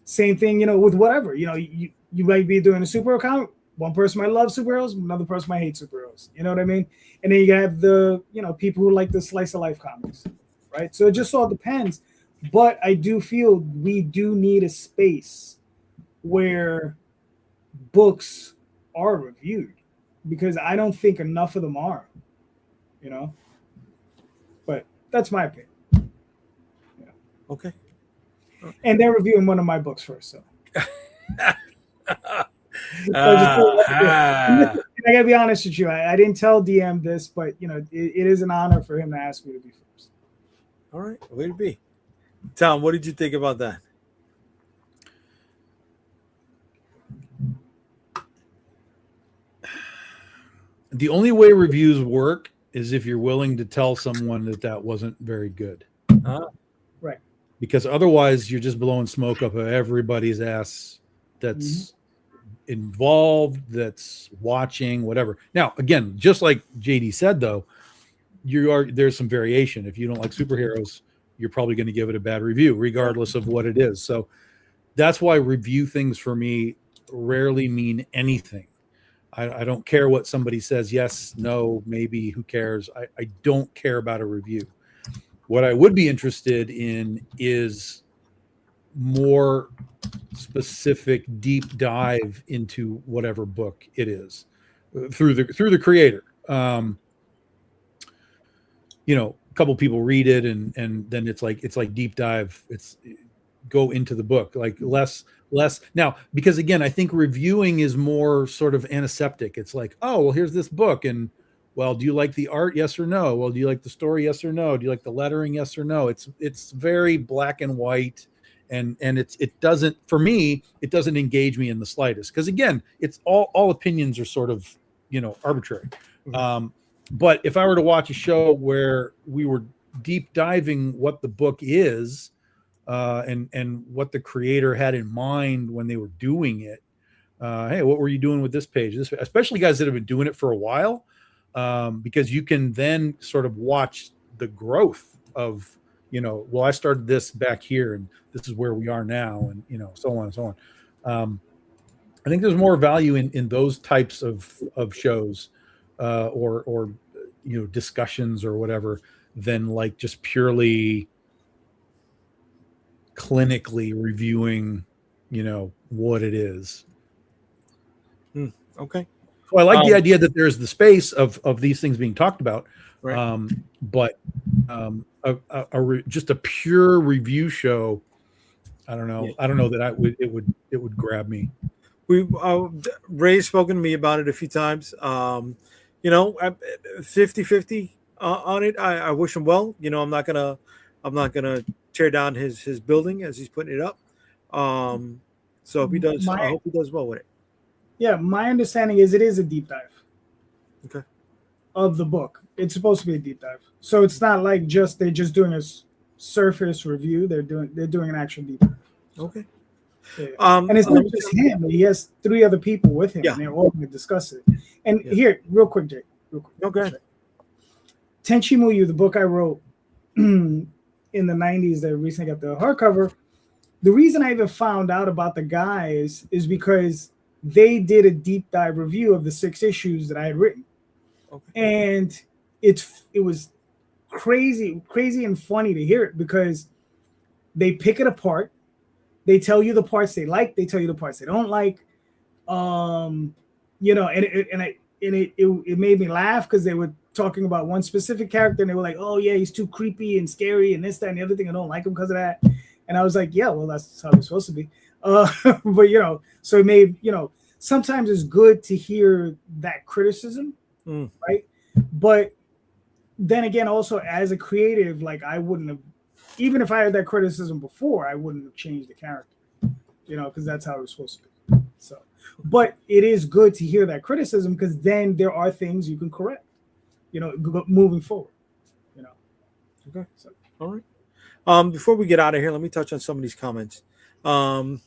Same thing, with whatever, you might be doing a superhero comic. One person might love superheroes, another person might hate superheroes. You know what I mean? And then you have the, people who like the slice of life comics, right? So it just all depends. But I do feel we do need a space where books are reviewed because I don't think enough of them are, But that's my opinion. Yeah. Okay. And they're reviewing one of my books first, so. I gotta be honest with you. I didn't tell DM this, but it is an honor for him to ask me to be first. All right, way to be. Tom, what did you think about that? The only way reviews work is if you're willing to tell someone that wasn't very good. Right. Because otherwise you're just blowing smoke up everybody's ass that's involved, that's watching, whatever. Now, again, just like JD said, though, there's some variation. If you don't like superheroes, you're probably going to give it a bad review, regardless of what it is. So that's why review things for me rarely mean anything. I don't care what somebody says. Yes, no, maybe. Who cares? I don't care about a review. What I would be interested in is more specific deep dive into whatever book it is through the creator. A couple people read it and then it's like deep dive. It's go into the book, like less now, because again, I think reviewing is more sort of antiseptic. It's like, oh, well, here's this book, and well, do you like the art? Yes or no? Well, do you like the story? Yes or no? Do you like the lettering? Yes or no? It's very black and white, and it doesn't, for me, it doesn't engage me in the slightest, because again, it's all opinions are sort of arbitrary. But if I were to watch a show where we were deep diving what the book is, and what the creator had in mind when they were doing it, hey, what were you doing with this page? Especially guys that have been doing it for a while, because you can then sort of watch the growth of, well, I started this back here, and this is where we are now, and so on and so on. I think there's more value in those types of shows, or discussions or whatever, than like just purely clinically reviewing what it is. Okay. So I like the idea that there's the space of these things being talked about, right. But just a pure review show, I don't know. I don't know that it would grab me. Ray's spoken to me about it a few times. 50-50 on it. I wish him well. I'm not gonna tear down his building as he's putting it up. So if he does, I hope he does well with it. Yeah, my understanding is it is a deep dive. Okay. Of the book, it's supposed to be a deep dive. So it's not like they're just doing a surface review. They're doing an actual deep dive. Okay. Yeah. And it's not just him. He has 3 other people with him, and they're all going to discuss it. And here, real quick, Jake. Okay. Tenchi Muyo, the book I wrote in the 90s that recently got the hardcover, the reason I even found out about the guys is because they did a deep dive review of the 6 issues that I had written. Okay. And it was crazy and funny to hear it, because they pick it apart. They tell you the parts they like. They tell you the parts they don't like. And it made me laugh, because they were talking about one specific character, and they were like, "Oh yeah, he's too creepy and scary, and this, that, and the other thing. I don't like him because of that." And I was like, "Yeah, well, that's how it's supposed to be." But so it made sometimes it's good to hear that criticism, right? But then again, also as a creative, like I wouldn't have. Even if I had that criticism before, I wouldn't have changed the character, because that's how it was supposed to be. So, but it is good to hear that criticism, because then there are things you can correct, moving forward, Okay. So, all right. Before we get out of here, let me touch on some of these comments. Daphne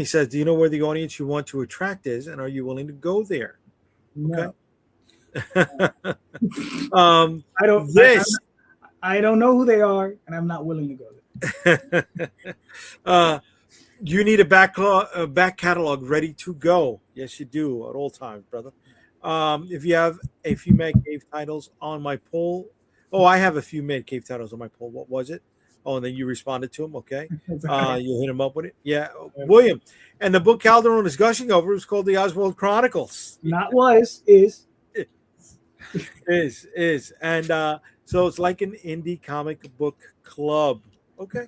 says, "Do you know where the audience you want to attract is, and are you willing to go there?" No. Okay. I don't know who they are, and I'm not willing to go there. You need a back catalog ready to go. Yes, you do at all times, brother. If you have a few Mad Cave titles on my poll, I have a few Mad Cave titles on my poll. What was it? Oh, and then you responded to him. Okay, you hit him up with it. Yeah, William. And the book Calderon is gushing over is called the Oswald Chronicles. Not was, is. Is. And so it's like an indie comic book club. Okay.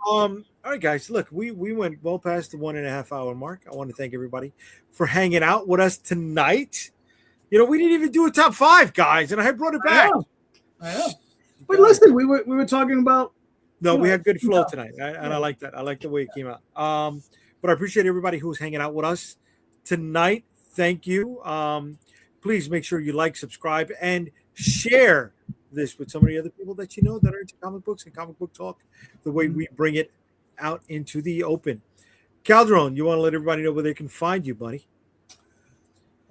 All right, guys. Look, we went well past the 1.5 hour mark. I want to thank everybody for hanging out with us tonight. We didn't even do a top 5, guys, and I brought it back. I know. But listen, we were talking about. No, we had good flow tonight, and I like that. I like the way it came out. But I appreciate everybody who's hanging out with us tonight. Thank you. Please make sure you like, subscribe, and share this with some of the other people that that are into comic books and comic book talk, the way we bring it out into the open. Calderon, you want to let everybody know where they can find you, buddy?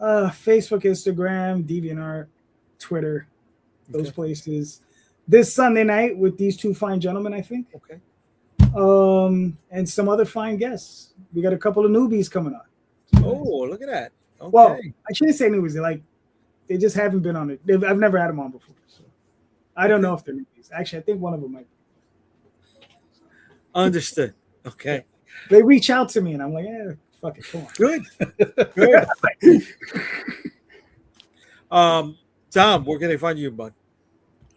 Facebook, Instagram, DeviantArt, Twitter, those places. This Sunday night with these 2 fine gentlemen, I think. Okay. And some other fine guests. We got a couple of newbies coming on. Oh, look at that. Okay. Well, I shouldn't say newbies. They just haven't been on it. I've never had them on before, so I don't know if they're newbies. Actually, I think one of them might be. Understood. Okay. They reach out to me, and I'm like, fuck it, come on. Good. Good. Tom, where can they find you, bud?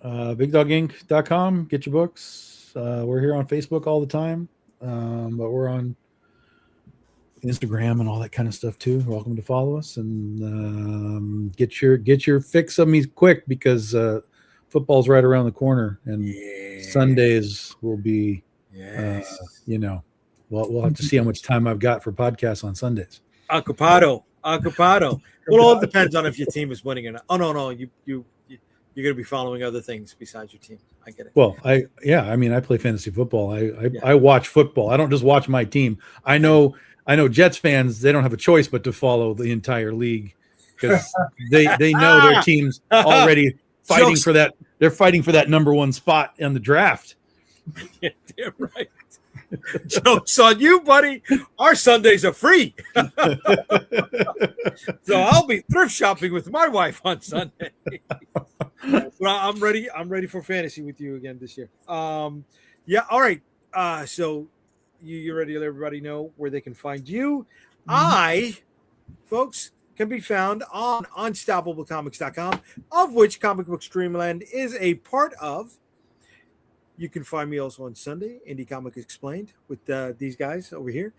BigDogInc.com. Get your books. We're here on Facebook all the time, but we're on Instagram and all that kind of stuff too. You're welcome to follow us and get your fix of me quick because football's right around the corner and Sundays will be. We'll have to see how much time I've got for podcasts on Sundays. Ocupado. Well, it all depends on if your team is winning or not. Oh no, you're going to be following other things besides your team. I get it. Well, I play fantasy football. I watch football. I don't just watch my team. I know Jets fans, they don't have a choice but to follow the entire league because they know their team's already fighting for that. They're fighting for that number one spot in the draft. Yeah, damn right. Joke's on you, buddy. Our Sundays are free. So I'll be thrift shopping with my wife on Sunday. But I'm ready for fantasy with you again this year. All right. So you're ready to let everybody know where they can find you. Folks, can be found on unstoppablecomics.com, of which Comic Book Streamland is a part of. You can find me also on Sunday, Indie Comic Explained, with these guys over here.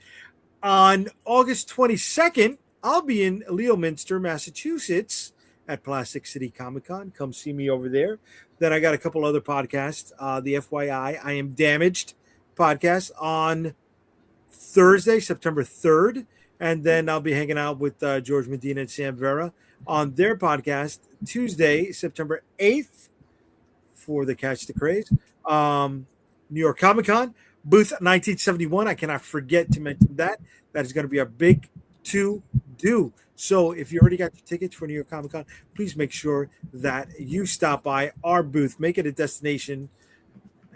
On August 22nd, I'll be in Leominster, Massachusetts at Plastic City Comic Con. Come see me over there. Then I got a couple other podcasts. The FYI, I Am Damaged podcast on Thursday, September 3rd. And then I'll be hanging out with George Medina and Sam Vera on their podcast Tuesday, September 8th for the Catch the Craze. New York Comic Con, booth 1971. I cannot forget to mention that. That is going to be a big to-do. So if you already got your tickets for New York Comic Con, please make sure that you stop by our booth, make it a destination,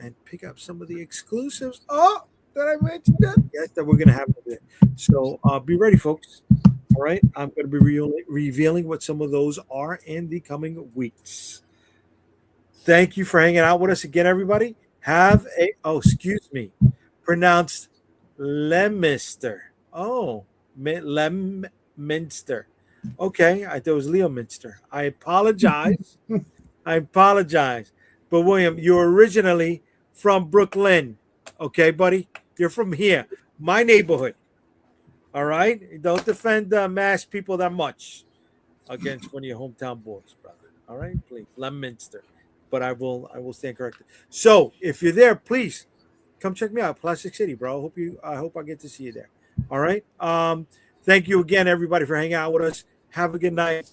and pick up some of the exclusives. Oh, that I mentioned that. Yes, that we're going to have over there. So be ready, folks. All right. I'm going to be revealing what some of those are in the coming weeks. Thank you for hanging out with us again, everybody. Pronounced Leominster. Oh, Leominster. Okay, I thought it was Leominster. I apologize. But William, you're originally from Brooklyn. Okay, buddy? You're from here. My neighborhood. All right? Don't defend Mass people that much against one of your hometown boys, brother. All right? Please. Leominster. But I will stand corrected. So if you're there, please come check me out, Plastic City, bro. I hope I get to see you there. All right. Thank you again, everybody, for hanging out with us. Have a good night.